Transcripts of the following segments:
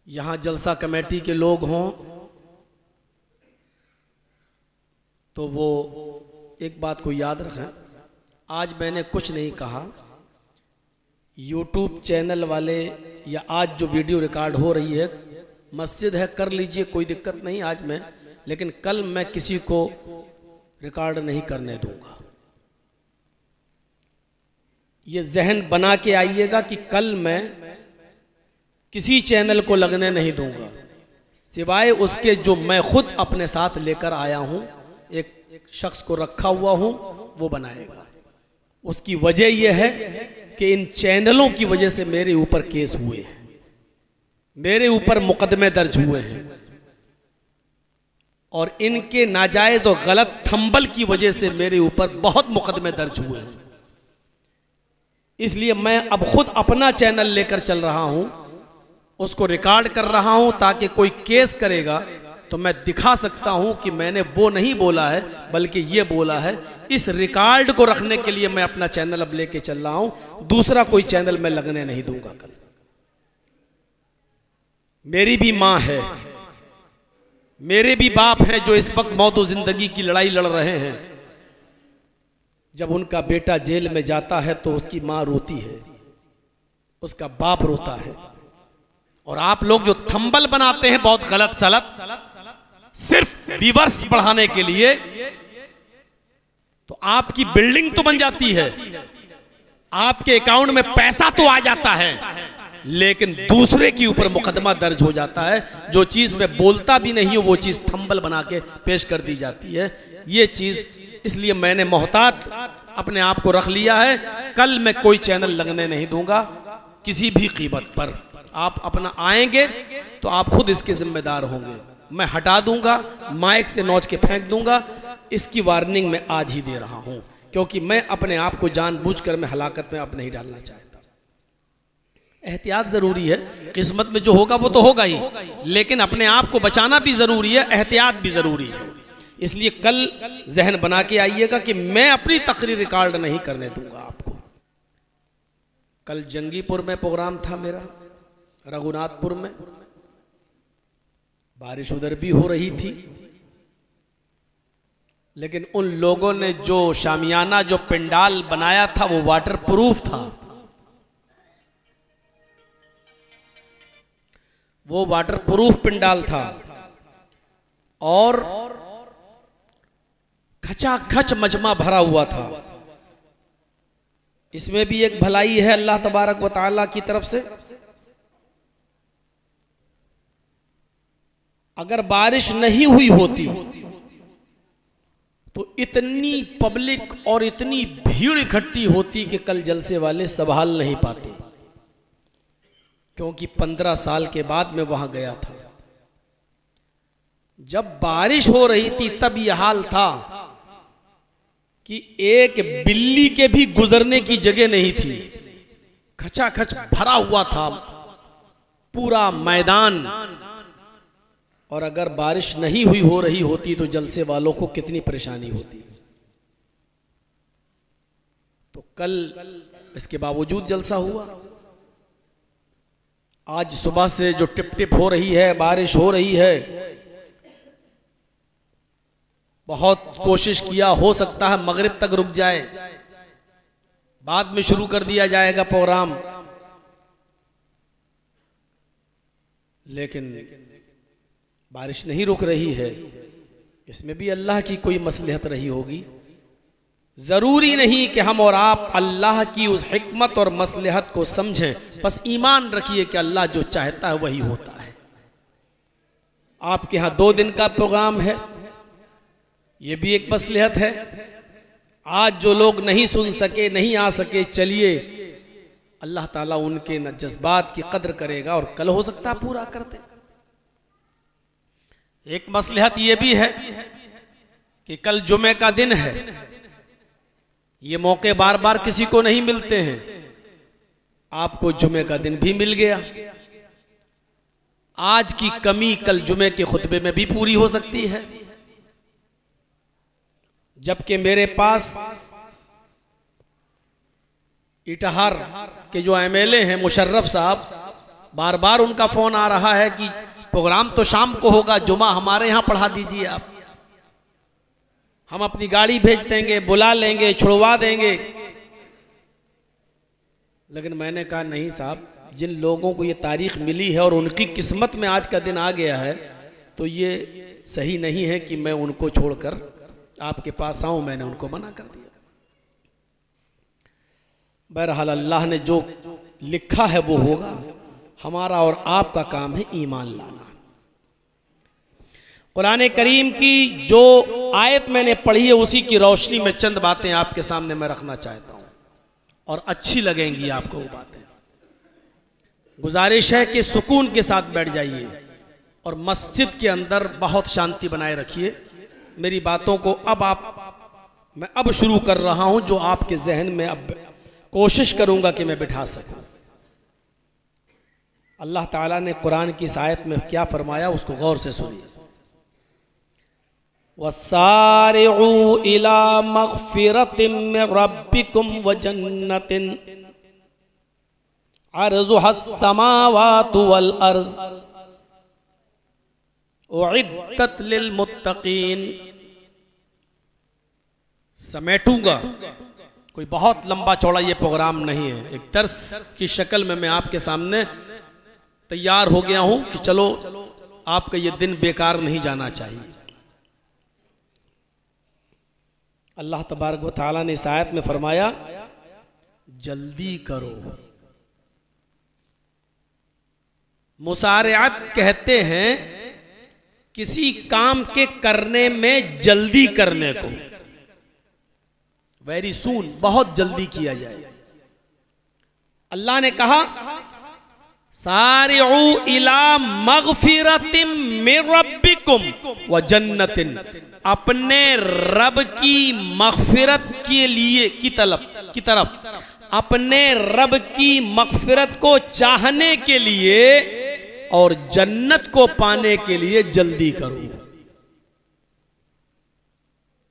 यहाँ जलसा कमेटी के लोग हों तो वो एक बात को याद रखें, आज मैंने कुछ नहीं कहा। यूट्यूब चैनल वाले या आज जो वीडियो रिकॉर्ड हो रही है, मस्जिद है कर लीजिए, कोई दिक्कत नहीं आज मैं, लेकिन कल मैं किसी को रिकॉर्ड नहीं करने दूंगा। ये जहन बना के आइएगा कि कल मैं किसी चैनल को लगने नहीं दूंगा, सिवाय उसके जो मैं खुद अपने साथ लेकर आया हूं, एक शख्स को रखा हुआ हूं, वो बनाएगा। उसकी वजह यह है कि इन चैनलों की वजह से मेरे ऊपर केस हुए हैं, मेरे ऊपर मुकदमे दर्ज हुए हैं, और इनके नाजायज और गलत थंबल की वजह से मेरे ऊपर बहुत मुकदमे दर्ज हुए हैं। इसलिए मैं अब खुद अपना चैनल लेकर चल रहा हूं, उसको रिकॉर्ड कर रहा हूं, ताकि कोई केस करेगा तो मैं दिखा सकता हूं कि मैंने वो नहीं बोला है, बल्कि ये बोला है। इस रिकॉर्ड को रखने के लिए मैं अपना चैनल अब लेके चल रहा हूं, दूसरा कोई चैनल मैं लगने नहीं दूंगा। कल मेरी भी मां है, मेरे भी बाप हैं जो इस वक्त मौत और जिंदगी की लड़ाई लड़ रहे हैं। जब उनका बेटा जेल में जाता है तो उसकी मां रोती है, उसका बाप रोता है। और आप लोग जो थंबल बनाते हैं बहुत गलत सलत, सिर्फ व्यूअर्स बढ़ाने के लिए, तो आपकी बिल्डिंग तो बन जाती है, आपके अकाउंट में पैसा तो आ जाता है, लेकिन दूसरे के ऊपर मुकदमा दर्ज हो जाता है। जो चीज मैं बोलता भी नहीं हूं वो चीज थंबल बना के पेश कर दी जाती है। ये चीज इसलिए मैंने मोहतात अपने आप को रख लिया है। कल मैं कोई चैनल लगने नहीं दूंगा किसी भी कीमत पर। आप अपना आएंगे तो आप खुद इसके जिम्मेदार होंगे। मैं हटा दूंगा, माइक से नोच के फेंक दूंगा। इसकी वार्निंग मैं आज ही दे रहा हूं, क्योंकि मैं अपने आप को जानबूझकर मैं हलाकत में अब नहीं डालना चाहता। एहतियात जरूरी है, किस्मत में जो होगा वो तो होगा ही, लेकिन अपने आप को बचाना भी जरूरी है, एहतियात भी जरूरी है। इसलिए कल जहन बना के आइएगा कि मैं अपनी तकरीर रिकॉर्ड नहीं करने दूंगा आपको। कल जंगीपुर में प्रोग्राम था मेरा, रघुनाथपुर में, बारिश उधर भी हो रही थी, लेकिन उन लोगों ने जो शामियाना जो पंडाल बनाया था वो वाटर प्रूफ था। वो वाटर प्रूफ पंडाल था और खचाखच मजमा भरा हुआ था। इसमें भी एक भलाई है अल्लाह तबारक व तआला की तरफ से। अगर बारिश नहीं हुई होती तो इतनी पब्लिक और इतनी भीड़ इकट्ठी होती कि कल जलसे वाले संभाल नहीं पाते, क्योंकि 15 साल के बाद मैं वहां गया था। जब बारिश हो रही थी तब यह हाल था कि एक बिल्ली के भी गुजरने की जगह नहीं थी। खचाखच भरा हुआ था पूरा मैदान। और अगर बारिश नहीं हुई हो रही होती तो जलसे वालों को कितनी परेशानी होती। तो कल इसके बावजूद जलसा हुआ। आज सुबह से जो टिप टिप हो रही है, बारिश हो रही है, बहुत कोशिश किया, हो सकता है मगरिब तक रुक जाए, बाद में शुरू कर दिया जाएगा प्रोग्राम, लेकिन बारिश नहीं रुक रही है। इसमें भी अल्लाह की कोई मसलहत रही होगी। जरूरी नहीं कि हम और आप अल्लाह की उस हिकमत और मसलहत को समझें, बस ईमान रखिए कि अल्लाह जो चाहता है वही होता है। आपके यहाँ 2 दिन का प्रोग्राम है, ये भी एक मसलहत है। आज जो लोग नहीं सुन सके, नहीं आ सके, चलिए अल्लाह ताला उनके न जज्बात की कदर करेगा और कल हो सकता है पूरा कर दे। एक मसलहत ये भी है कि कल जुमे का दिन है। ये मौके बार बार किसी को नहीं मिलते हैं। आपको जुमे का दिन भी मिल गया। आज की कमी कल जुमे के खुतबे में भी पूरी हो सकती है। जबकि मेरे पास इटहार के जो एमएलए हैं मुशर्रफ साहब, बार बार उनका फोन आ रहा है कि प्रोग्राम तो शाम को होगा, जुमा हमारे यहाँ पढ़ा दीजिए आप, हम अपनी गाड़ी भेज देंगे, बुला लेंगे, छुड़वा देंगे। लेकिन मैंने कहा नहीं साहब, जिन लोगों को ये तारीख मिली है और उनकी किस्मत में आज का दिन आ गया है, तो ये सही नहीं है कि मैं उनको छोड़कर आपके पास आऊं। मैंने उनको मना कर दिया। बहरहाल अल्लाह ने जो लिखा है वो होगा। हमारा और आपका काम है ईमान लाना। कुरान करीम की जो आयत मैंने पढ़ी है उसी की रोशनी में चंद बातें आपके सामने मैं रखना चाहता हूं और अच्छी लगेंगी आपको वो बातें। गुजारिश है कि सुकून के साथ बैठ जाइए और मस्जिद के अंदर बहुत शांति बनाए रखिए। मेरी बातों को मैं अब शुरू कर रहा हूं जो आपके जहन में अब कोशिश करूंगा कि मैं बिठा सकूं। अल्लाह ताला ने कुरान की इस आयत में क्या फरमाया उसको गौर से सुनिए। वसारिउ इला मग़फ़िरतिम मिन रब्बिकुम व जन्नतिन अर्ज़ुहस समावातु वल अर्ज़ उइद्दत लिल मुत्तक़ीन। समेटूंगा, कोई बहुत लंबा चौड़ा ये प्रोग्राम नहीं है, एक दर्स की शक्ल में मैं आपके सामने तैयार हो गया हूं कि चलो आपका ये दिन बेकार नहीं जाना चाहिए। अल्लाह तबारक व तआला ने इस आयत में फरमाया जल्दी करो। मुसारिअत कहते हैं किसी काम के करने में जल्दी करने को, वेरी सून, बहुत जल्दी किया जाए। अल्लाह ने कहा सारिउ इला मग़फ़िरतिम मिन रब्बिकुम व जन्नतिन, अपने रब की मग़फ़िरत के लिए की तरफ अपने रब की मग़फ़िरत को चाहने के लिए और जन्नत को पाने के लिए जल्दी करो।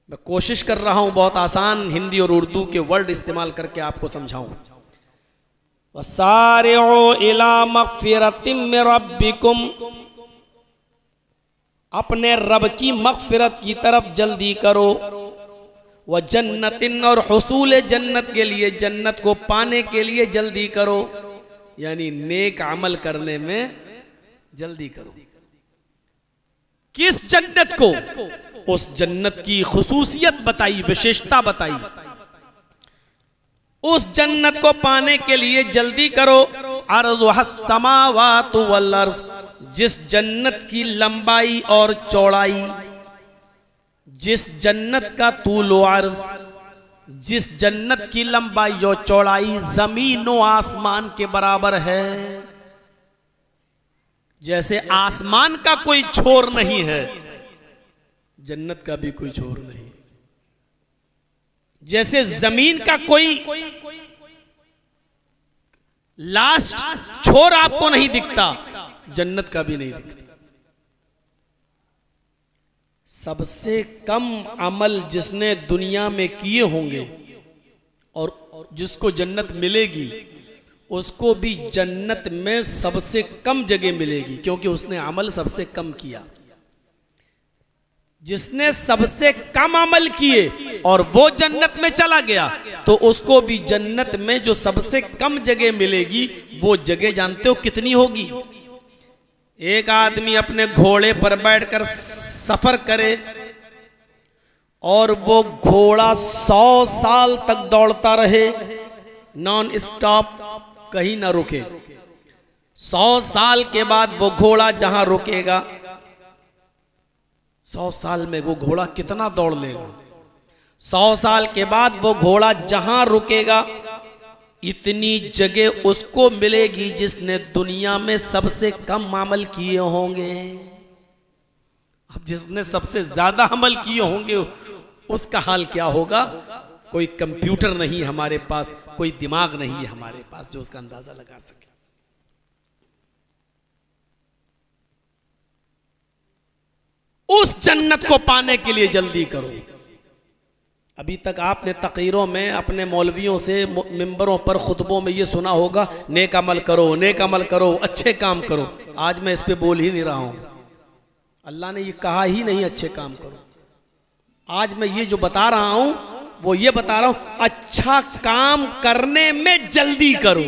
मैं कोशिश कर रहा हूं बहुत आसान हिंदी और उर्दू के वर्ड इस्तेमाल करके आपको समझाऊं। वसारिउ इला मग़फ़िरतिम मिन रब्बिकुम, अपने रब की मग़फ़िरत की तरफ जल्दी करो। व जन्नतिन, और हुसूल जन्नत के लिए, जन्नत को पाने के लिए जल्दी करो, यानी नेक अमल करने में जल्दी करो। किस जन्नत को? उस जन्नत की खुसूसियत बताई, विशेषता बताई। उस जन्नत को पाने के लिए जल्दी करो। अर्ज़ुहस समावातु वल अर्ज़, जिस जन्नत की लंबाई और चौड़ाई, जिस जन्नत का तूल व अर्ज़, जिस जन्नत की लंबाई और चौड़ाई जमीन व आसमान के बराबर है। जैसे आसमान का कोई छोर नहीं है, जन्नत का भी कोई छोर नहीं। जैसे जमीन का कोई लास्ट छोर आपको नहीं दिखता, जन्नत का भी नहीं दिखता। सबसे कम अमल जिसने दुनिया में किए होंगे और जिसको जन्नत मिलेगी, उसको भी जन्नत में सबसे कम जगह मिलेगी, क्योंकि उसने अमल सबसे कम किया। जिसने सबसे कम अमल किए और वो जन्नत में चला गया, तो उसको भी जन्नत में जो सबसे कम जगह मिलेगी, वो जगह जानते हो कितनी होगी? एक आदमी अपने घोड़े पर बैठकर सफर करे और वो घोड़ा 100 साल तक दौड़ता रहे, नॉन स्टॉप, कहीं ना रुके। 100 साल के बाद वो घोड़ा जहां रुकेगा, 100 साल में वो घोड़ा कितना दौड़ लेगा? 100 साल के बाद वो घोड़ा जहां रुकेगा, इतनी जगह उसको मिलेगी जिसने दुनिया में सबसे कम अमल किए होंगे। अब जिसने सबसे ज्यादा अमल किए होंगे उसका हाल क्या होगा? कोई कंप्यूटर नहीं हमारे पास, कोई दिमाग नहीं है हमारे पास जो उसका अंदाजा लगा सके। उस जन्नत को पाने के लिए जल्दी करो। अभी तक आपने तक़रीरों में अपने मौलवियों से मिंबरों पर खुतबों में ये सुना होगा, नेक अमल करो, नेक अमल करो, अच्छे काम करो। आज मैं इस पे बोल ही नहीं रहा हूँ। अल्लाह ने ये कहा ही नहीं अच्छे काम करो। आज मैं ये जो बता रहा हूँ वो ये बता रहा हूँ, अच्छा काम करने में जल्दी करो।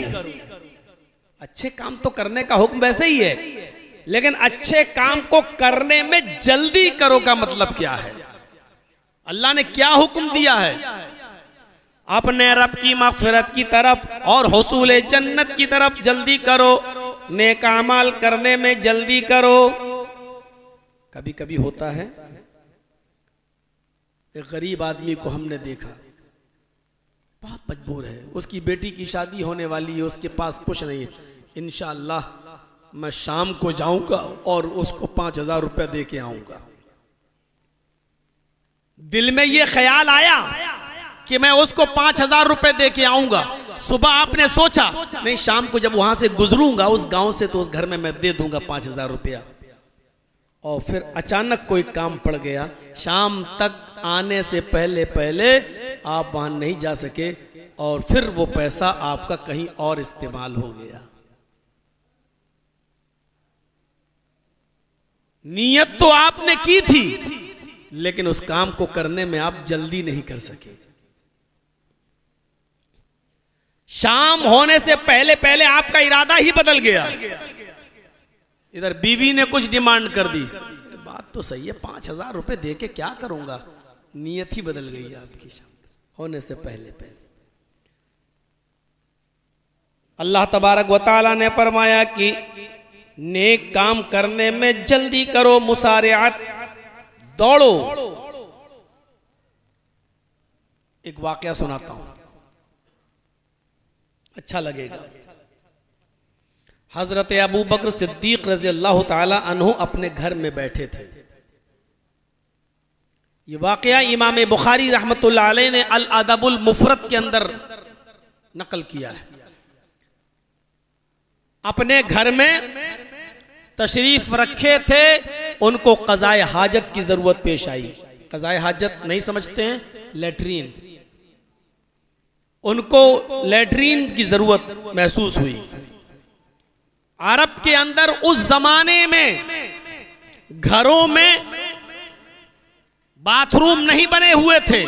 अच्छे काम तो करने का हुक्म वैसे ही है, लेकिन अच्छे काम को करने में जल्दी करो का मतलब क्या है? अल्लाह ने क्या हुक्म दिया है? अपने रब की मग़फ़िरत की तरफ और हुसूल जन्नत की तरफ जल्दी करो, नेक अमाल करने में जल्दी करो। कभी कभी होता है, एक गरीब आदमी को हमने देखा, बहुत मजबूर है, उसकी बेटी की शादी होने वाली है, उसके पास कुछ नहीं है। इंशाअल्लाह मैं शाम को जाऊंगा और उसको 5,000 रुपया दे के आऊंगा। दिल में ये ख्याल आया कि मैं उसको 5,000 रुपए दे के आऊंगा। सुबह आपने सोचा नहीं, शाम को जब वहां से गुजरूंगा उस गांव से, तो उस घर में मैं दे दूंगा 5,000 रुपया। और फिर अचानक कोई काम पड़ गया, शाम तक आने से पहले पहले आप वहां नहीं जा सके और फिर वो पैसा आपका कहीं और इस्तेमाल हो गया। नियत तो आपने की थी, लेकिन उस काम को करने में आप जल्दी नहीं कर सके। शाम होने से पहले पहले आपका इरादा ही बदल गया। इधर बीवी ने कुछ डिमांड कर दी, बात तो सही है, 5,000 रुपए दे के क्या करूंगा, नियत ही बदल गई आपकी शाम होने से पहले पहले। अल्लाह तबारक व तआला ने फरमाया कि नेक काम करने में जल्दी करो, मुसारिअत, दौड़ो। एक वाकया सुनाता हूं, अच्छा लगेगा। हजरत अबू बकर सिद्दीक रज़ी अल्लाह ताला अन्हु अपने घर में बैठे थे। ये वाकया इमाम बुखारी रहमतुल्लाह अलैह ने अल अदबुल मुफरद के अंदर नकल किया है। अपने घर में तशरीफ रखे थे, उनको क़ज़ाए हाजत की जरूरत पेश आई। क़ज़ाए हाजत नहीं समझते हैं? लेटरीन। उनको लेटरीन की जरूरत महसूस हुई। अरब के अंदर उस जमाने में घरों में बाथरूम नहीं बने हुए थे,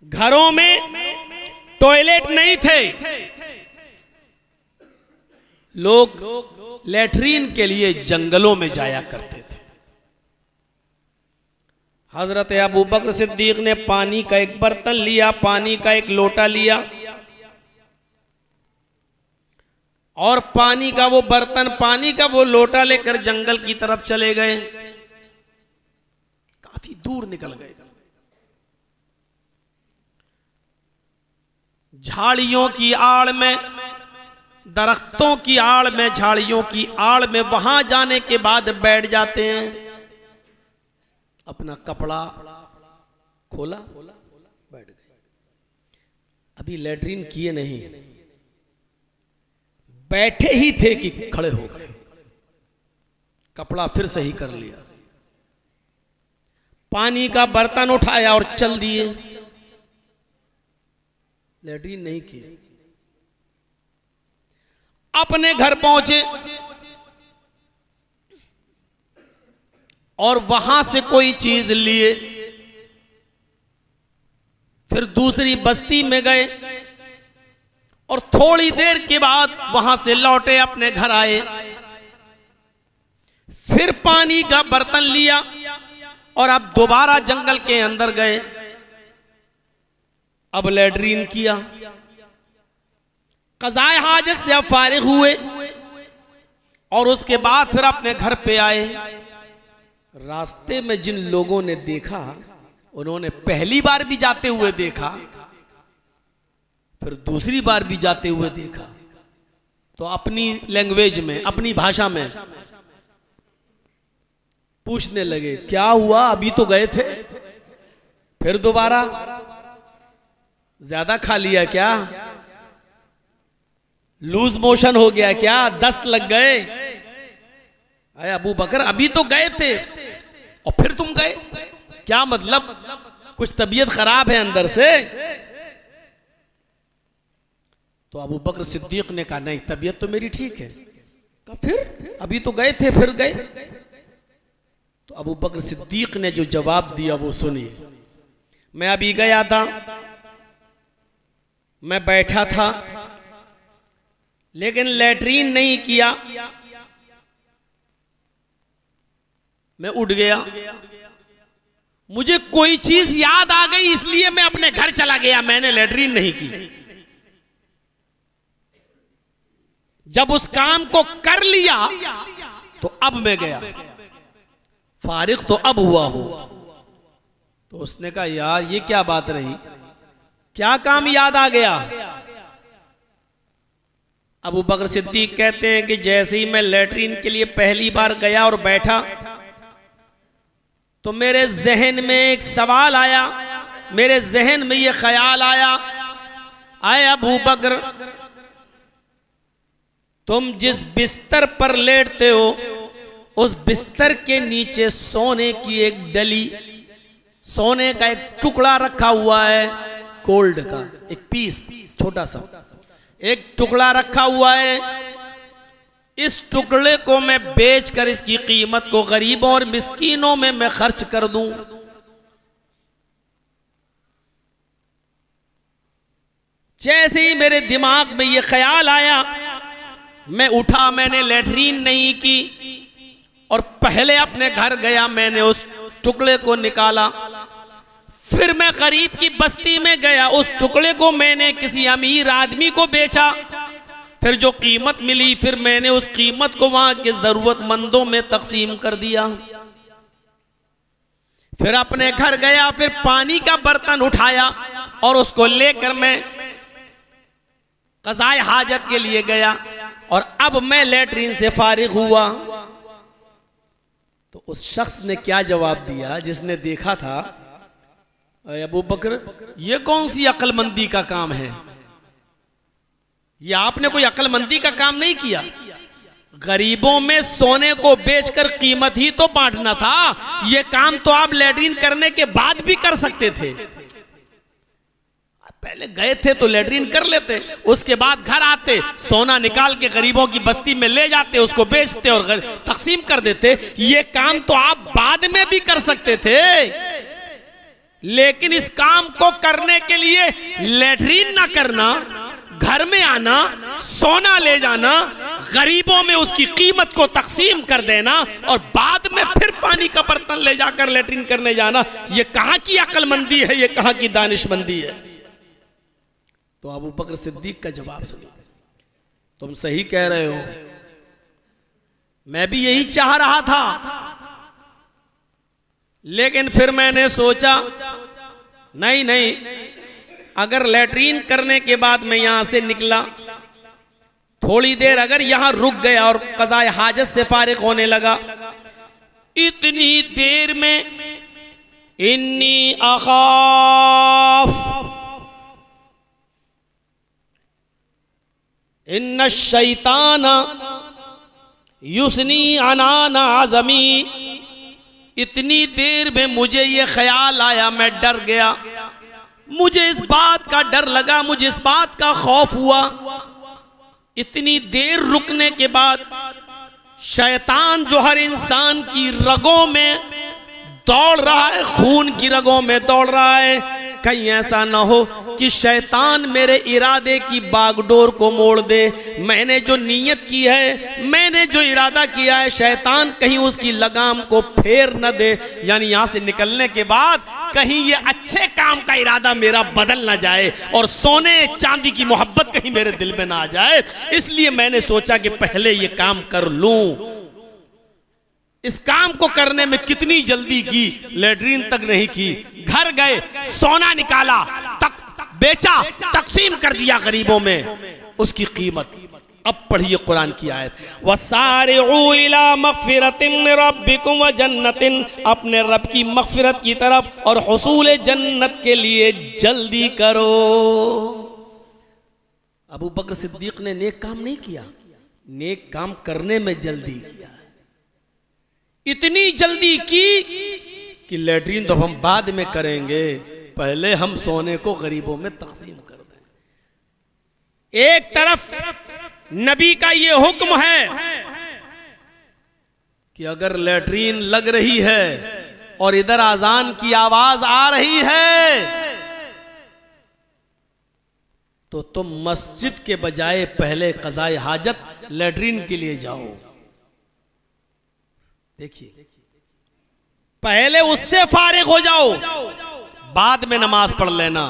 घरों में टॉयलेट नहीं थे। लोग लेटरीन के लिए जंगलों में जाया करते थे। हजरत अबू बकर सिद्दीक ने पानी का एक बर्तन लिया, पानी का एक लोटा लिया और पानी का वो बर्तन, पानी का वो लोटा लेकर जंगल की तरफ चले गए। काफी दूर निकल गए। झाड़ियों की आड़ में, दरख्तों की आड़ में, झाड़ियों की आड़ में वहां जाने के बाद बैठ जाते हैं। अपना कपड़ा खोला, बैठ गए। अभी लेटरिन किए नहीं, बैठे ही थे कि खड़े हो गए। कपड़ा फिर सही कर लिया, पानी का बर्तन उठाया और चल दिए। लेटरिन नहीं किए। अपने घर पहुंचे और वहां से कोई चीज लिए, फिर दूसरी बस्ती में गए और थोड़ी देर के बाद वहां से लौटे, अपने घर आए, फिर पानी का बर्तन लिया और अब दोबारा जंगल के अंदर गए। अब लेटरीन किया, क़ज़ाए हाजत से अब फारिग हुए और उसके बाद फिर अपने घर पे आए। रास्ते में जिन लोगों ने देखा, उन्होंने पहली बार भी जाते हुए देखा, फिर दूसरी बार भी जाते हुए देखा, तो अपनी लैंग्वेज में, अपनी भाषा में पूछने लगे, क्या हुआ, अभी तो गए थे, फिर दोबारा? ज्यादा खा लिया क्या? लूज मोशन हो गया क्या? दस्त लग गए? अरे अबू बकर, अभी तो गए थे और फिर तुम गए, क्या मतलब? कुछ तबीयत खराब है अंदर से। तो अबू बकर सिद्दीक ने कहा नहीं, तबीयत तो मेरी ठीक है। कहा फिर अभी तो गए थे, फिर गए। तो अबू बकर सिद्दीक ने जो जवाब दिया वो सुनिए। मैं अभी गया था, मैं बैठा था, लेकिन लैट्रीन नहीं किया, मैं उठ गया, मुझे कोई चीज याद आ गई, इसलिए मैं अपने घर चला गया, मैंने लैट्रीन नहीं की। जब उस काम को कर लिया तो अब मैं गया, फारिग तो अब हुआ हो। तो उसने कहा यार ये क्या बात रही, क्या काम याद आ गया? अबू बकर सिद्दीक कहते हैं कि जैसे ही मैं लैट्रीन के लिए पहली बार गया और बैठा तो मेरे जहन में एक सवाल आया, मेरे जहन में ये ख्याल आया, आए अबू बकर, तुम जिस बिस्तर पर लेटते हो उस बिस्तर के नीचे सोने की एक डली, सोने का एक टुकड़ा रखा हुआ है, गोल्ड का एक पीस, छोटा सा एक टुकड़ा रखा हुआ है। इस टुकड़े को मैं बेचकर इसकी कीमत को गरीबों और मिस्कीनों में मैं खर्च कर दूं। जैसे ही मेरे दिमाग में ये ख्याल आया, मैं उठा, मैंने लैट्रीन नहीं की और पहले अपने घर गया, मैंने उस टुकड़े को निकाला। फिर मैं गरीब की बस्ती में गया, उस टुकड़े को मैंने किसी अमीर आदमी को बेचा, फिर जो कीमत मिली फिर मैंने उस कीमत को वहां के जरूरतमंदों में तकसीम कर दिया। फिर अपने घर गया, फिर पानी का बर्तन उठाया और उसको लेकर मैं क़ज़ाए हाजत के लिए गया और अब मैं लैट्रीन से फारिग हुआ। तो उस शख्स ने क्या जवाब दिया जिसने देखा था, अबू बकर ये कौन सी अक्लमंदी का काम है, ये आपने कोई अक्लमंदी का काम नहीं किया, गरीबों में सोने को बेचकर कीमत ही तो बांटना था, ये काम तो आप लैट्रीन करने के बाद भी कर सकते थे। पहले गए थे तो लैट्रीन कर लेते, उसके बाद घर आते, सोना निकाल के गरीबों की बस्ती में ले जाते, उसको बेचते और तकसीम कर देते। ये काम तो आप बाद में भी कर सकते थे, लेकिन इस काम को करने के लिए लैट्रीन ना करना, घर में आना, सोना ले जाना, गरीबों में उसकी कीमत को तकसीम कर देना और बाद में फिर पानी का बर्तन ले जाकर लैट्रीन करने जाना, ये कहां की अक्लमंदी है, ये कहां की दानिशमंदी है? तो अबू बकर सिद्दीक का जवाब सुनिए। तुम सही कह रहे हो, मैं भी यही चाह रहा था, लेकिन फिर मैंने सोचा नहीं नहीं, अगर लैट्रीन करने के बाद मैं यहां से निकला, थोड़ी देर अगर यहां रुक गया और क़ज़ाए हाजत से फारिग होने लगा, इतनी देर में इन्नी अखाफ इन्ना शैताना युस्नी अनाना आज़मी, इतनी देर में मुझे ये ख्याल आया, मैं डर गया, मुझे इस बात का डर लगा, मुझे इस बात का खौफ हुआ, इतनी देर रुकने के बाद शैतान जो हर इंसान की रगों में दौड़ रहा है, खून की रगों में दौड़ रहा है, कहीं ऐसा ना हो कि शैतान मेरे इरादे की बागडोर को मोड़ दे। मैंने जो नीयत की है, मैंने जो इरादा किया है, शैतान कहीं उसकी लगाम को फेर न दे, यानी यहां से निकलने के बाद कहीं ये अच्छे काम का इरादा मेरा बदल ना जाए और सोने चांदी की मोहब्बत कहीं मेरे दिल में ना आ जाए। इसलिए मैंने सोचा कि पहले ये काम कर लूं। इस काम को करने में कितनी जल्दी की, लैट्रीन तक नहीं की, घर गए, सोना निकाला, बेचा, तकसीम कर दिया गरीबों में उसकी कीमत। अब पढ़िए कुरान की आयत, वसारिउ इला मगफिरतिन मिन रब्बिकुम व जन्नतिन, अपने रब की मगफिरत की तरफ और हुसूल जन्नत के लिए जल्दी करो। अबू बकर सिद्दीक ने नेक काम नहीं किया, नेक काम करने में जल्दी किया, इतनी जल्दी की कि लेटरिन तो हम बाद में करेंगे, पहले हम सोने को गरीबों में तकसीम कर दें। एक तरफ नबी का ये हुक्म है कि अगर लेटरिन लग रही है और इधर अजान की आवाज आ रही है तो तुम मस्जिद के बजाय पहले क़ज़ाए हाजत लेटरिन के लिए जाओ। देखिए, पहले उससे फारिग हो जाओ, बाद में नमाज पढ़ लेना।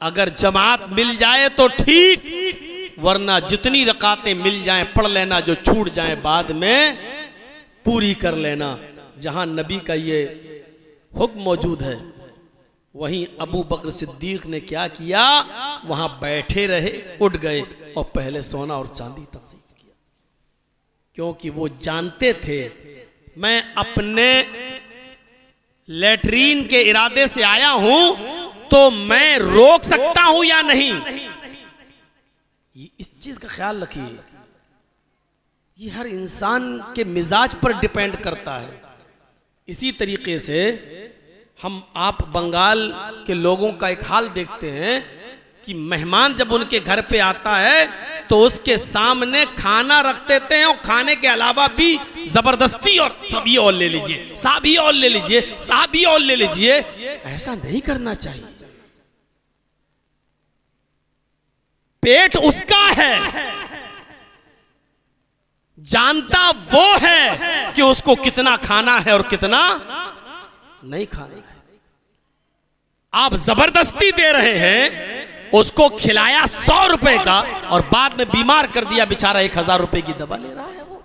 अगर जमात मिल जाए तो ठीक, वरना जितनी रकातें मिल जाएं पढ़ लेना, जो छूट जाए बाद में पूरी कर लेना। जहां नबी का ये हुक्म मौजूद है, वहीं अबू बकर सिद्दीक ने क्या किया, वहां बैठे रहे, उठ गए और पहले सोना और चांदी तकसीम किया, क्योंकि वो जानते थे मैं अपने लेटरीन के इरादे से आया हूं तो मैं रोक सकता हूं या नहीं। इस चीज का ख्याल रखिए, ये हर इंसान के मिजाज पर डिपेंड करता है। इसी तरीके से आप बंगाल के लोगों का एक हाल देखते हैं कि मेहमान जब उनके घर पे आता है तो उसके सामने खाना रख देते हैं, और खाने के अलावा भी जबरदस्ती और सभी और ले लीजिए, साभी और ले लीजिए, साभी और ले लीजिए। ऐसा नहीं करना चाहिए। पेट उसका है, जानता वो है कि उसको कितना खाना है और कितना नहीं खाना है। आप जबरदस्ती दे रहे हैं, उसको खिलाया 100 रुपए का और बाद में बीमार कर दिया, बेचारा 1000 रुपए की दवा ले रहा है वो।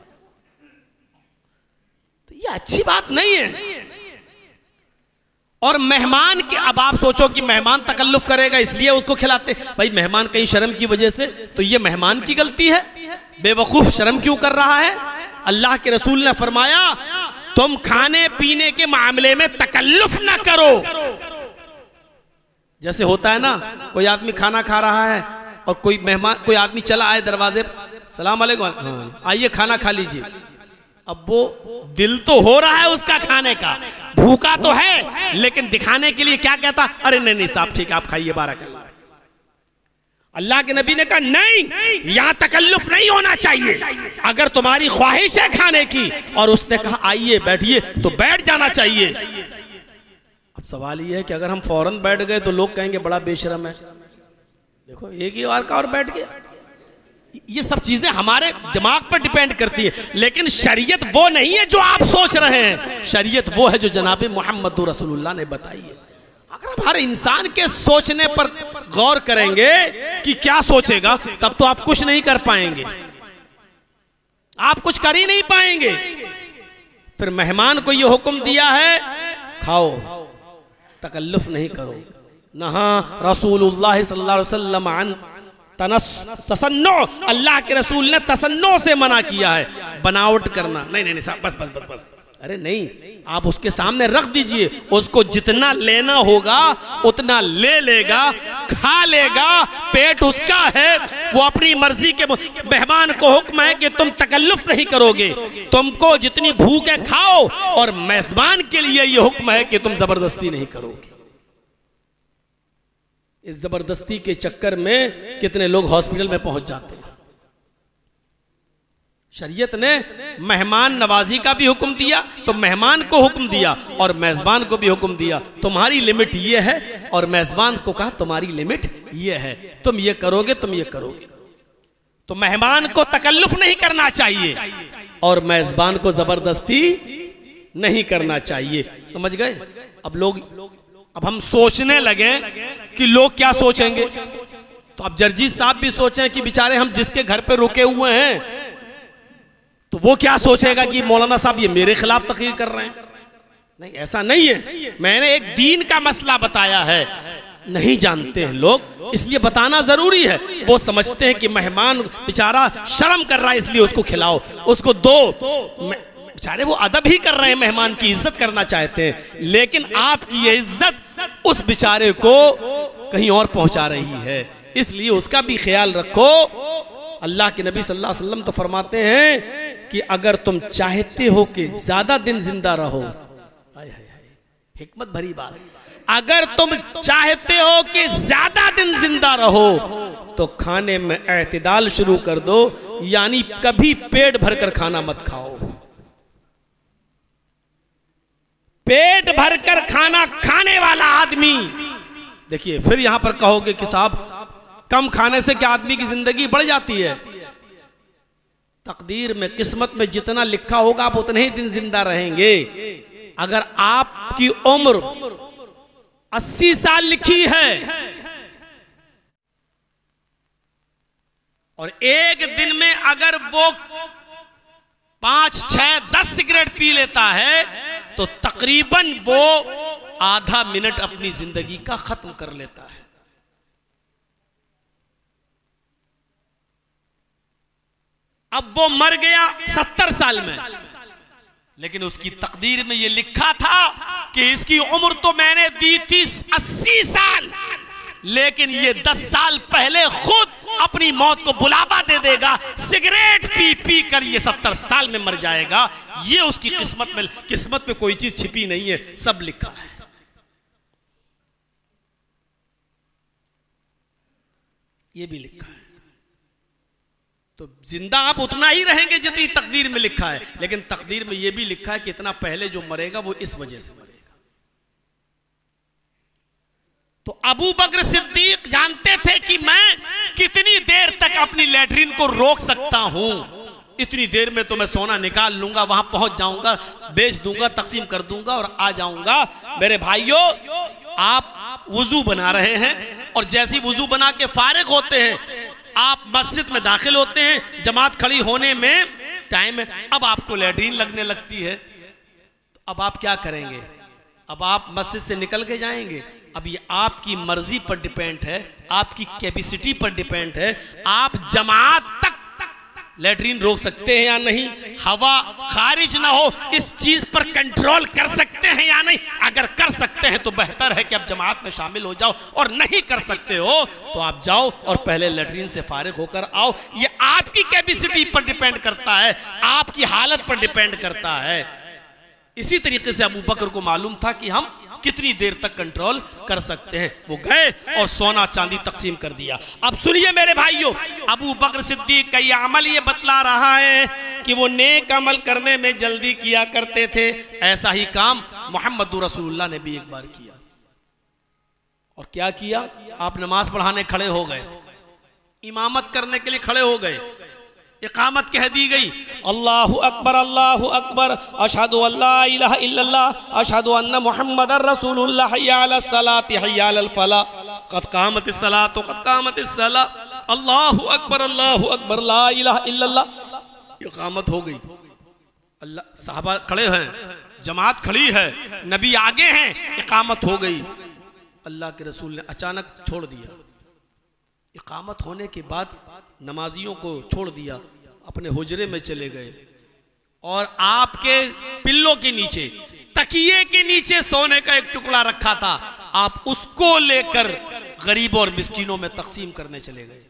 तो ये अच्छी बात नहीं है। और मेहमान के, अब आप सोचो कि मेहमान तकल्लुफ करेगा इसलिए उसको खिलाते। भाई मेहमान कहीं शर्म की वजह से, तो ये मेहमान की गलती है। बेवकूफ शर्म क्यों कर रहा है? अल्लाह के रसूल ने फरमाया तुम खाने पीने के मामले में तकल्लुफ ना करो। जैसे होता है ना, कोई आदमी खाना खा रहा है और कोई मेहमान, कोई आदमी चला आए दरवाजे, सलाम अलैकुम, आइए खाना खा लीजिए। अब वो दिल तो हो रहा है उसका खाने का, भूखा तो है, लेकिन दिखाने के लिए क्या कहता, अरे नहीं नहीं साहब ठीक है आप खाइए, बारकल्लाह। अल्लाह के नबी ने कहा नहीं, यहां तकल्लुफ नहीं होना चाहिए। अगर तुम्हारी ख्वाहिश है खाने की और उसने कहा आइए बैठिए, तो बैठ जाना चाहिए। अब सवाल ये है कि अगर हम फौरन बैठ गए तो लोग कहेंगे बड़ा बेशरम है, देखो एक ही बार का और बैठ गया। ये सब चीजें हमारे दिमाग पर डिपेंड करती है, लेकिन शरीयत वो नहीं है जो आप सोच रहे हैं। शरीयत वो है जो जनाब मोहम्मद रसूलुल्लाह ने बताई है। अगर हम हर इंसान के सोचने पर गौर करेंगे कि क्या सोचेगा, तब तो आप कुछ नहीं कर पाएंगे, आप कुछ कर ही नहीं पाएंगे। फिर मेहमान को ये हुक्म दिया है खाओ, तकल्लुफ नहीं करो। नहा रसूलुल्लाह सल्लल्लाहु अलैहि वसल्लम अन तसन्नो, अल्लाह के रसूल ने तसन्नो से मना किया है, बनावट करना। नहीं नहीं नहीं बस बस बस बस, अरे नहीं, आप उसके सामने रख दीजिए, उसको जितना लेना होगा उतना ले लेगा, खा लेगा, पेट उसका है, वो अपनी मर्जी के। मेहमान को हुक्म है कि तुम तकल्लुफ नहीं करोगे, तुमको जितनी भूख है खाओ, और मेजबान के लिए ये हुक्म है कि तुम जबरदस्ती नहीं करोगे। इस जबरदस्ती के चक्कर में कितने लोग हॉस्पिटल में पहुंच जाते हैं। शरीयत ने मेहमान नवाजी का भी हुक्म दिया, तो मेहमान को हुक्म दिया और मेजबान को भी हुक्म दिया, तुम्हारी लिमिट ये है, और मेजबान को कहा तुम्हारी लिमिट ये है, तुम ये करोगे, तुम ये करोगे। तो मेहमान को तकल्लुफ नहीं करना चाहिए और मेजबान को जबरदस्ती नहीं करना चाहिए। समझ गए? अब हम सोचने लगे कि लोग क्या सोचेंगे। तो अब जर्जीज साहब भी सोचें कि बेचारे हम जिसके घर पे रुके हुए हैं, तो वो क्या सोचेगा कि मौलाना साहब ये मेरे खिलाफ तकरीर कर रहे हैं। नहीं, ऐसा नहीं है। मैंने एक दीन का मसला बताया है, नहीं जानते हैं लोग, इसलिए बताना जरूरी है। वो समझते हैं कि मेहमान बेचारा शर्म कर रहा है इसलिए उसको खिलाओ, उसको दो। बेचारे वो अदब ही कर रहे हैं, मेहमान की इज्जत करना चाहते हैं, लेकिन आपकी ये इज्जत उस बेचारे को कहीं और पहुंचा रही है, इसलिए उसका भी ख्याल रखो। अल्लाह के नबी सल्लल्लाहु अलैहि वसल्लम तो फरमाते हैं कि अगर तुम चाहते हो कि ज्यादा दिन जिंदा रहो, हिकमत भरी बात। अगर तुम चाहते हो कि ज्यादा दिन जिंदा रहो तो खाने में एतदाल शुरू कर दो, यानी कभी पेट भरकर खाना मत खाओ। पेट भरकर खाना खाने वाला आदमी, देखिए फिर यहां पर कहोगे कि साहब कम खाने से क्या आदमी की जिंदगी बढ़ जाती है? तकदीर में, किस्मत में जितना लिखा होगा आप उतने ही दिन जिंदा रहेंगे। अगर आपकी उम्र 80 साल लिखी है और एक दिन में अगर वो 5, 6, 10 सिगरेट पी लेता है तो तकरीबन वो आधा मिनट अपनी जिंदगी का खत्म कर लेता है। अब वो मर गया 70 साल में, लेकिन उसकी तकदीर में ये लिखा था कि इसकी उम्र तो मैंने दी थी 80 साल, लेकिन ये 10 साल पहले खुद अपनी मौत को बुलावा दे देगा, सिगरेट पी पी कर ये 70 साल में मर जाएगा। ये उसकी किस्मत में कोई चीज छिपी नहीं है, सब लिखा है। ये भी लिखा है। तो जिंदा आप उतना ही रहेंगे जितनी तकदीर में लिखा है, लेकिन तकदीर में यह भी लिखा है कि इतना पहले जो मरेगा वो इस वजह से मरेगा। तो अबू बकर सिद्दीक जानते थे कि मैं कितनी देर तक अपनी लैट्रिन को रोक सकता हूं, इतनी देर में तो मैं सोना निकाल लूंगा, वहां पहुंच जाऊंगा, बेच दूंगा, तकसीम कर दूंगा और आ जाऊंगा। मेरे भाइयों, आप वुजू बना रहे हैं और जैसी वुजू बना के फारिग होते हैं आप मस्जिद में दाखिल होते हैं, जमात खड़ी होने में टाइम है, अब आपको लैट्रिन लगने लगती है, तो अब आप क्या करेंगे? अब आप मस्जिद से निकल के जाएंगे? अब ये आपकी मर्जी पर डिपेंड है, आपकी कैपेसिटी पर डिपेंड है, आप जमात तक लैट्रिन रोक सकते हैं या नहीं, हवा खारिज ना हो इस चीज पर कंट्रोल कर सकते हैं या नहीं। अगर कर सकते हैं तो बेहतर है कि आप जमात में शामिल हो जाओ, और नहीं कर सकते हो तो आप जाओ और पहले लैट्रिन से फारिग होकर आओ। ये आपकी कैपेसिटी पर डिपेंड करता है, आपकी हालत पर डिपेंड करता है। इसी तरीके से अबू बकर को मालूम था कि हम कितनी देर तक कंट्रोल कर सकते हैं। वो गए और सोना चांदी तकसीम कर दिया। अब सुनिए मेरे भाइयों, अबू बकर सिद्दीक का ये अमल ये बतला रहा है कि वो नेक अमल करने में जल्दी किया करते थे। ऐसा ही काम मोहम्मद रसूलुल्लाह ने भी एक बार किया। और क्या किया? आप नमाज पढ़ाने खड़े हो गए, इमामत करने के लिए खड़े हो गए, इकामत कह दी गई, अल्लाहु अकबर, अशहदु अल्ला इलाहा इल्लल्लाह, अशहदु अन्ना मुहम्मदर रसूलुल्लाह, हय्या अलस सलाति हय्या अलल फलाह, क़द क़ामतिस सलातु क़द क़ामतिस सलाह, अल्लाहु अकबर, ला इलाहा इल्लल्लाह। इकामत हो गई, अल्लाह साहबा खड़े हैं, जमात खड़ी है, नबी आगे हैं, इकामत हो गई। अल्लाह के रसूल ने अचानक छोड़ दिया। इकामत होने के बाद नमाजियों को छोड़ दिया, अपने हुजरे में चले गए और आपके पिल्लों के नीचे, तकिए के नीचे सोने का एक टुकड़ा रखा था, आप उसको लेकर गरीबों और मिस्कीनों में तकसीम करने चले गए।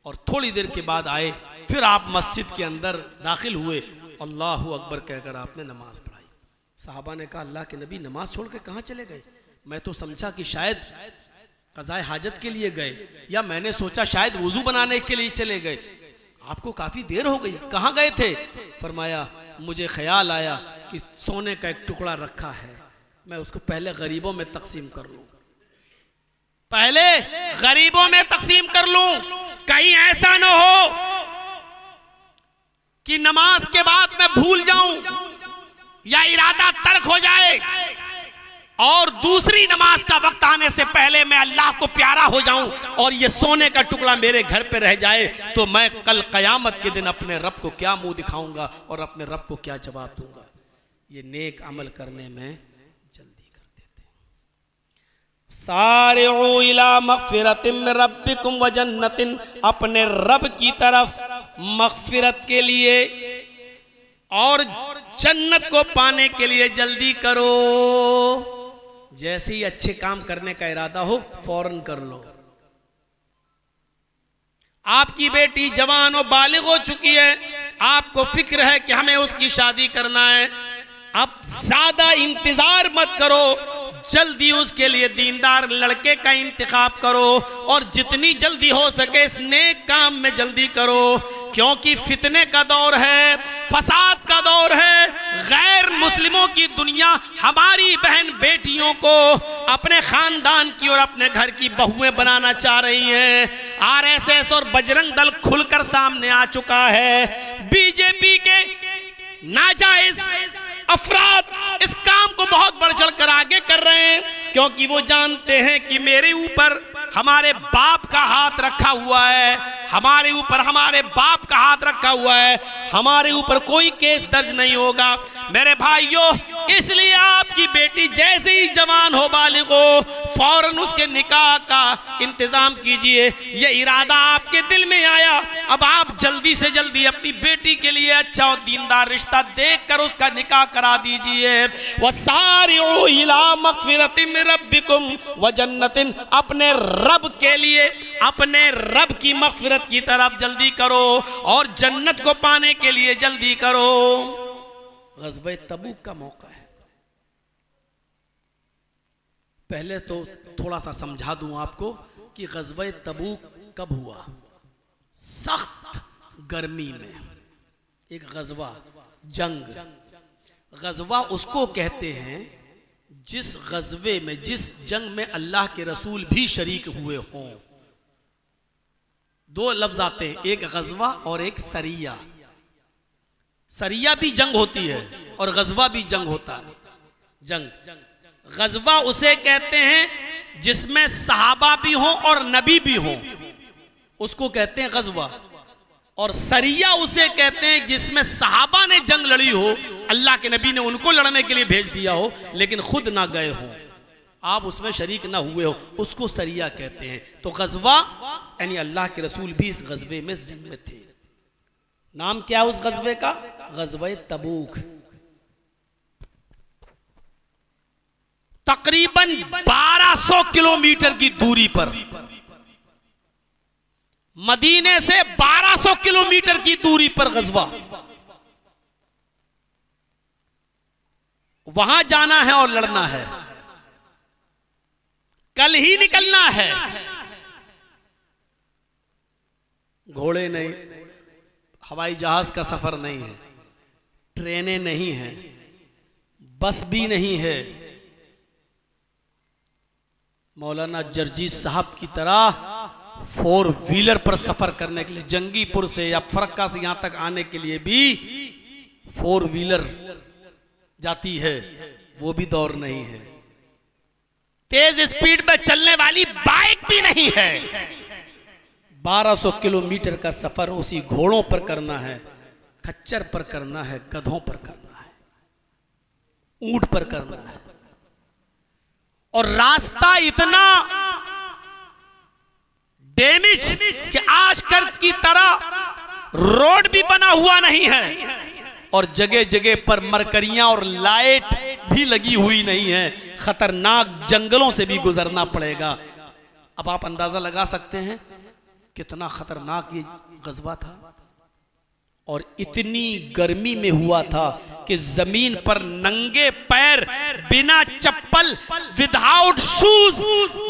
और थोड़ी देर के बाद आए, फिर आप मस्जिद के अंदर दाखिल हुए, अल्लाहु अकबर कहकर आपने नमाज पढ़ाई। साहबा ने कहा, अल्लाह के नबी नमाज छोड़ के कहाँ चले गए? मैं तो समझा कि शायद क़ज़ाए हाजत के लिए गए, या मैंने सोचा शायद वुजू बनाने के लिए चले गए। आपको काफी देर हो गई, कहाँ गए थे? फरमाया, मुझे ख्याल आया कि सोने का एक टुकड़ा रखा है, मैं उसको पहले गरीबों में तकसीम कर लूं, पहले गरीबों में तकसीम कर लूं, कहीं ऐसा ना हो कि नमाज के बाद मैं भूल जाऊं या इरादा तर्क हो जाए और दूसरी नमाज का वक्त आने से पहले मैं अल्लाह को प्यारा हो जाऊं और ये सोने का टुकड़ा मेरे घर पे रह जाए, तो मैं कल क़यामत के दिन अपने रब को क्या मुंह दिखाऊंगा और अपने रब को क्या जवाब दूंगा। ये नेक अमल करने में जल्दी करते थे। सारिउ इला मग़फ़िरतिन मिन रब्बिकुम व जन्नतिन, अपने रब की तरफ मग़फ़िरत के लिए और जन्नत को पाने के लिए जल्दी करो। जैसे ही अच्छे काम करने का इरादा हो फौरन कर लो। आपकी बेटी जवान और बालिग हो चुकी है, आपको फिक्र है कि हमें उसकी शादी करना है, अब ज्यादा इंतजार मत करो, जल्दी उसके लिए दीनदार लड़के का इंतखाब करो और जितनी जल्दी हो सके इस नेक काम में जल्दी करो, क्योंकि फितने का दौर है, फसाद का दौर है। गैर मुस्लिमों की दुनिया हमारी बहन बेटियों को अपने खानदान की और अपने घर की बहुएं बनाना चाह रही हैं। आरएसएस और बजरंग दल खुलकर सामने आ चुका है। बीजेपी के नाजायज अफराद इस काम को बहुत बढ़ चढ़कर आगे कर रहे हैं, क्योंकि वो जानते हैं कि मेरे ऊपर हमारे बाप का हाथ रखा हुआ है, हमारे ऊपर हमारे बाप का हाथ रखा हुआ है, हमारे ऊपर कोई केस दर्ज नहीं होगा। मेरे भाइयों, इसलिए आपकी बेटी जैसे ही जवान हो, बालिग हो, फौरन उसके निकाह का इंतजाम कीजिए। ये इरादा आपके दिल में आया, अब आप जल्दी से जल्दी अपनी बेटी के लिए अच्छा और दीनदार रिश्ता देखकर उसका निकाह करा दीजिए। वसारिउ इला मगफिरतिन मिन रब्बिकुम व जन्नतिन, अपने रब के लिए, अपने रब की मगफिरत की तरफ जल्दी करो और जन्नत को पाने के लिए जल्दी करो। ग़ज़वे तबूक का मौका है। पहले तो थोड़ा सा समझा दूं आपको कि ग़ज़वे तबूक कब हुआ। सख्त गर्मी में एक ग़ज़वा, जंग। ग़ज़वा उसको कहते हैं जिस ग़ज़वे में, जिस जंग में अल्लाह के रसूल भी शरीक हुए हों। दो लफ्ज़ आते हैं, एक ग़ज़वा और एक सरिया। सरिया भी जंग होती है और ग़ज़वा भी जंग होता है। जंग, ग़ज़वा उसे कहते हैं जिसमें सहाबा भी हों और नबी भी हों, उसको कहते हैं ग़ज़वा। और सरिया उसे कहते हैं जिसमें सहाबा ने जंग लड़ी हो, अल्लाह के नबी ने उनको लड़ने के लिए भेज दिया हो, लेकिन खुद ना गए हो, आप उसमें शरीक ना हुए हो, उसको सरिया कहते हैं। तो ग़ज़वा यानी अल्लाह के रसूल भी इस ग़ज़वे में, इस जंग में थे। नाम क्या उस ग़ज़वे का? ग़ज़वे तबूक। तकरीबन 1200 किलोमीटर की दूरी पर, मदीने से 1200 किलोमीटर की दूरी पर ग़ज़वा। वहां जाना है और लड़ना है, कल ही निकलना है। घोड़े नहीं, हवाई जहाज का सफर नहीं है, ट्रेनें नहीं हैं, बस भी नहीं है। मौलाना जर्जीस साहब की तरह 4 व्हीलर पर सफर करने के लिए, जंगीपुर से या फरक्का से यहां तक आने के लिए भी 4 व्हीलर जाती है, वो भी दौर नहीं है। तेज स्पीड में चलने वाली बाइक भी नहीं है। 1200 किलोमीटर का सफर उसी घोड़ों पर करना है, खच्चर पर करना है, गधों पर करना है, ऊंट पर करना है। और रास्ता इतना डैमेज कि आजकल की तरह रोड भी बना हुआ नहीं है और जगह जगह पर मरकरियां और लाइट भी लगी हुई नहीं है। खतरनाक जंगलों से भी गुजरना पड़ेगा। अब आप अंदाजा लगा सकते हैं कितना खतरनाक ये ग़ज़वा था। और इतनी गर्मी में हुआ था कि जमीन पर नंगे पैर, बिना चप्पल, विदाउट शूज,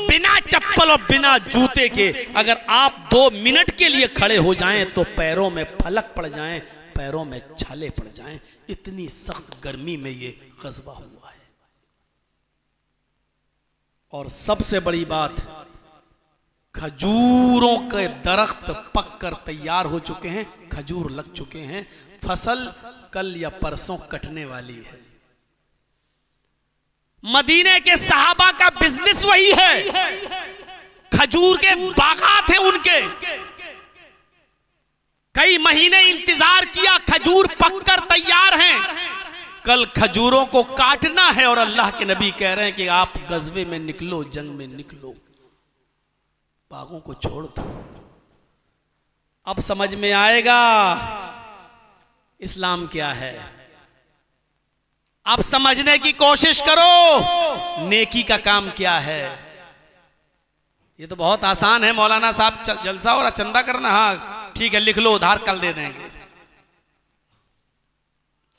बिना चप्पल और बिना जूते के अगर आप 2 मिनट के लिए खड़े हो जाएं तो पैरों में फलक पड़ जाएं, पैरों में छाले पड़ जाएं। इतनी सख्त गर्मी में ये ग़ज़वा हुआ है। और सबसे बड़ी बात, खजूरों के दरख्त पककर तैयार हो चुके हैं, खजूर लग चुके हैं, फसल कल या परसों कटने वाली है। मदीने के सहाबा का बिजनेस वही है, खजूर के बागात हैं उनके। कई महीने इंतजार किया, खजूर पककर तैयार हैं, कल खजूरों को काटना है। और अल्लाह के नबी कह रहे हैं कि आप ग़ज़वे में निकलो, जंग में निकलो, बागों को छोड़ दो। अब समझ में आएगा इस्लाम क्या है। अब समझने की कोशिश करो नेकी का काम क्या है। ये तो बहुत आसान है, मौलाना साहब जलसा और चंदा करना, हाँ ठीक है लिख लो, उधार कल दे देंगे।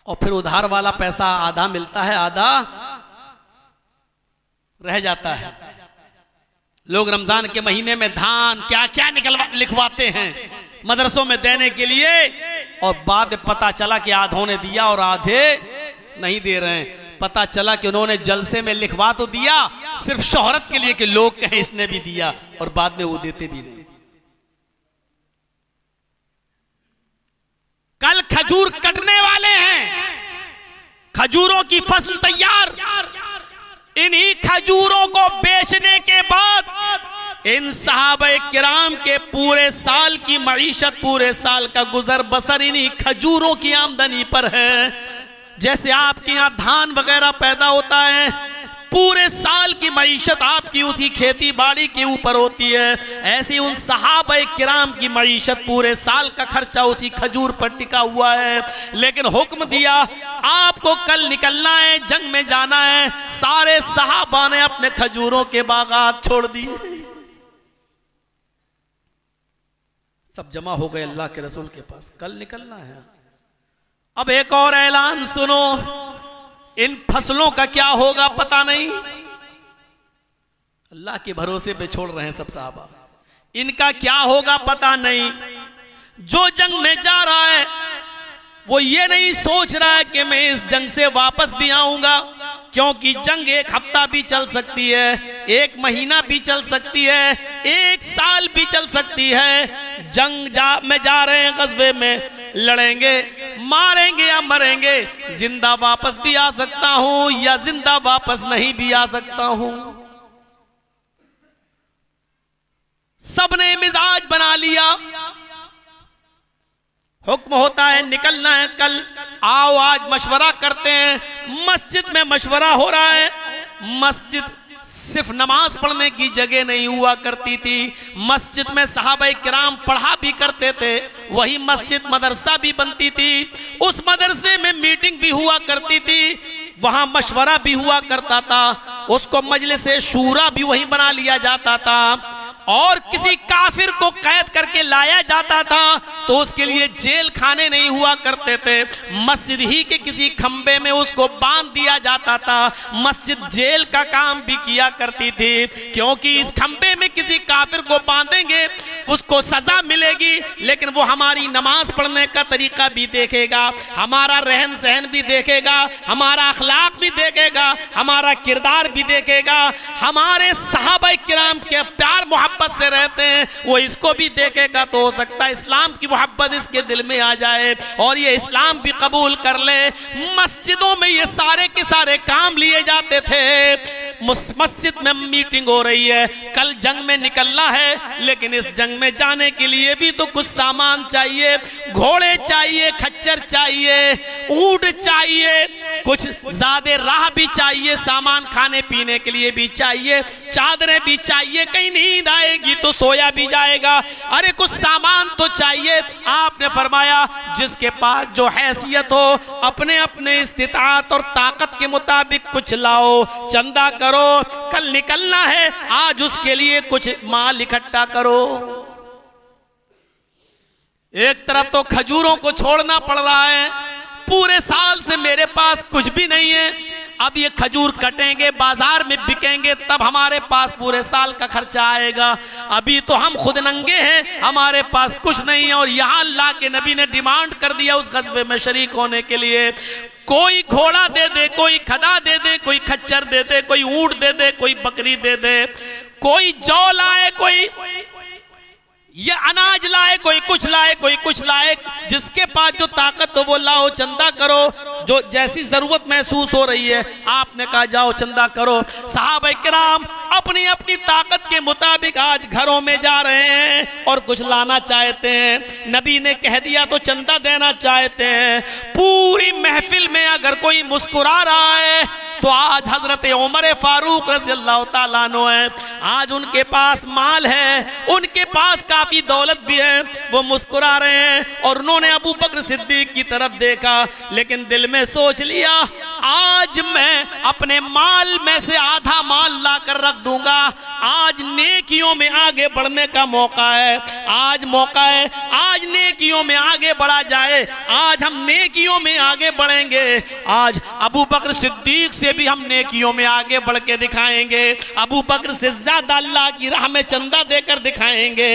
और फिर उधार वाला पैसा आधा मिलता है, आधा रह जाता है। लोग रमजान के महीने में धान क्या क्या लिखवाते हैं मदरसों में देने के लिए, और बाद में पता चला कि आधों ने दिया और आधे नहीं दे रहे हैं। पता चला कि उन्होंने जलसे में लिखवा तो दिया सिर्फ शोहरत के लिए कि लोग कहें इसने भी दिया, और बाद में वो देते भी नहीं। कल खजूर कटने वाले हैं, खजूरों की फसल तैयार। इन्हीं खजूरों को बेचने के बाद इन सहाबा किराम के पूरे साल की मईशत, पूरे साल का गुजर बसर इन्हीं खजूरों की आमदनी पर है। जैसे आपके यहाँ धान वगैरह पैदा होता है, पूरे साल की मईशत आपकी उसी खेती बाड़ी के ऊपर होती है, ऐसे उन सहाबा किराम की मईशत, पूरे साल का खर्चा उसी खजूर पर टिका हुआ है। लेकिन हुक्म दिया आपको कल निकलना है, जंग में जाना है। सारे सहाबा ने अपने खजूरों के बागात छोड़ दिए, सब जमा हो गए अल्लाह के रसूल के पास, कल निकलना है। अब एक और ऐलान सुनो, इन फसलों का क्या होगा पता नहीं, अल्लाह के भरोसे पे छोड़ रहे हैं सब साहबा। इनका क्या होगा पता नहीं। जो जंग में जा रहा है वो ये नहीं सोच रहा है कि मैं इस जंग से वापस भी आऊंगा, क्योंकि जंग एक हफ्ता भी चल सकती है, एक महीना भी चल सकती है, एक साल भी चल सकती है। जंग में जा रहे हैं, ग़ज़वे में लड़ेंगे, मारेंगे या मरेंगे, जिंदा वापस भी आ सकता हूं या जिंदा वापस नहीं भी आ सकता हूं। सबने मिजाज बना लिया, हुक्म होता है निकलना है कल, आओ आज मशवरा करते हैं। मस्जिद में मशवरा हो रहा है। मस्जिद सिर्फ नमाज पढ़ने की जगह नहीं हुआ करती थी, मस्जिद में सहाबाए किराम पढ़ा भी करते थे, वही मस्जिद मदरसा भी बनती थी। उस मदरसे में मीटिंग भी हुआ करती थी, वहां मशवरा भी हुआ करता था, उसको मजलिस शूरा भी वहीं बना लिया जाता था। और किसी काफिर को कैद करके लाया जाता था तो उसके लिए जेल खाने नहीं हुआ करते थे, मस्जिद ही के किसी खंबे में उसको बांध दिया जाता था। मस्जिद जेल का काम भी किया करती थी, क्योंकि इस खंबे में किसी काफिर को बांधेंगे उसको सजा मिलेगी, लेकिन वो हमारी नमाज पढ़ने का तरीका भी देखेगा, हमारा रहन सहन भी देखेगा, हमारा अखलाक भी देखेगा, हमारा किरदार भी देखेगा, हमारे सहाबा किराम के प्यार मोहब्बत से रहते हैं वो इसको भी देखेगा। तो हो सकता है इस्लाम की मोहब्बत इसके दिल में आ जाए और ये इस्लाम भी कबूल कर ले। मस्जिदों में ये सारे के सारे काम लिए जाते थे। मस्जिद में मीटिंग हो रही है, कल जंग में निकलना है, लेकिन इस जंग में जाने के लिए भी तो कुछ सामान चाहिए, घोड़े चाहिए, खच्चर चाहिए, ऊंट चाहिए, कुछ ज्यादा राह भी चाहिए, सामान खाने पीने के लिए भी चाहिए, चादरें भी चाहिए, कहीं नींद आएगी तो सोया भी जाएगा, अरे कुछ सामान तो चाहिए। आपने फरमाया जिसके पास जो हैसियत हो अपने अपने इस्तिताअत और ताकत के मुताबिक कुछ लाओ, चंदा करो, कल निकलना है, आज उसके लिए कुछ माल इकट्ठा करो। एक तरफ तो खजूरों को छोड़ना पड़ रहा है, पूरे साल से मेरे पास कुछ भी नहीं है, अब ये खजूर कटेंगे, बाजार में बिकेंगे, तब हमारे पास पूरे साल का खर्चा आएगा। अभी तो हम खुद नंगे हैं, हमारे पास कुछ नहीं है। और यहाँ अल्लाह के नबी ने डिमांड कर दिया उस ग़ज़वे में शरीक होने के लिए, कोई घोड़ा दे दे, कोई खदा दे दे, कोई खच्चर दे दे, कोई ऊंट दे दे, कोई बकरी दे दे, कोई जौ लाए, कोई ये अनाज लाए, कोई कुछ लाए, कोई कुछ लाए, जिसके पास जो ताकत हो वो लाओ, चंदा करो, जो जैसी जरूरत महसूस हो रही है। आपने कहा जाओ चंदा करो। सहाबा किराम अपनी अपनी ताकत के मुताबिक आज घरों में जा रहे हैं और कुछ लाना चाहते हैं। नबी ने कह दिया तो चंदा देना चाहते हैं। पूरी महफिल में अगर कोई मुस्कुरा रहा है तो आज हजरत उमर फारूक रज़ियल्लाहु ताला अन्हु है, आज उनके पास माल है, उनके पास काफी दौलत भी है, वो मुस्कुरा रहे हैं। और उन्होंने अबू बकर सिद्दीक की तरफ देखा, लेकिन दिल में सोच लिया आज मैं अपने माल में से आधा माल ला कर रख दूंगा, आज नेकियों में आगे बढ़ने का मौका है, आज मौका है, आज नेकियों में आगे बढ़ा जाए। आज हम नेकियों में आगे बढ़ेंगे। आज अबू बकर सिद्दीक से भी हम नेकियों में आगे बढ़ के दिखाएंगे। अबू बकर से ज्यादा अल्लाह की राह में चंदा देकर दिखाएंगे।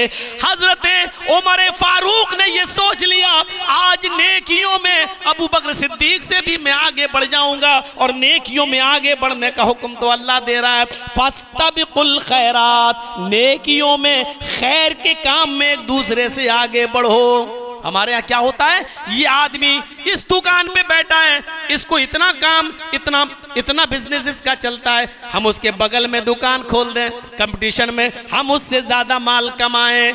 हजरत उमर फारूक ने ये सोच लिया, आज नेकियों में अबू बकर सिद्दीक से भी मैं आगे बढ़ जाऊंगा। और नेकियों में आगे बढ़ने का हुक्म तो अल्लाह दे रहा है, फस्तबिकुल खैरात, नेकियों में खैर के काम में एक दूसरे से आगे बढ़ो। हमारे यहाँ क्या होता है, ये आदमी इस दुकान पे बैठा है, इसको इतना काम, इतना बिजनेस इसका चलता है, हम उसके बगल में दुकान खोल दें, कंपटीशन में हम उससे ज्यादा माल कमाएं।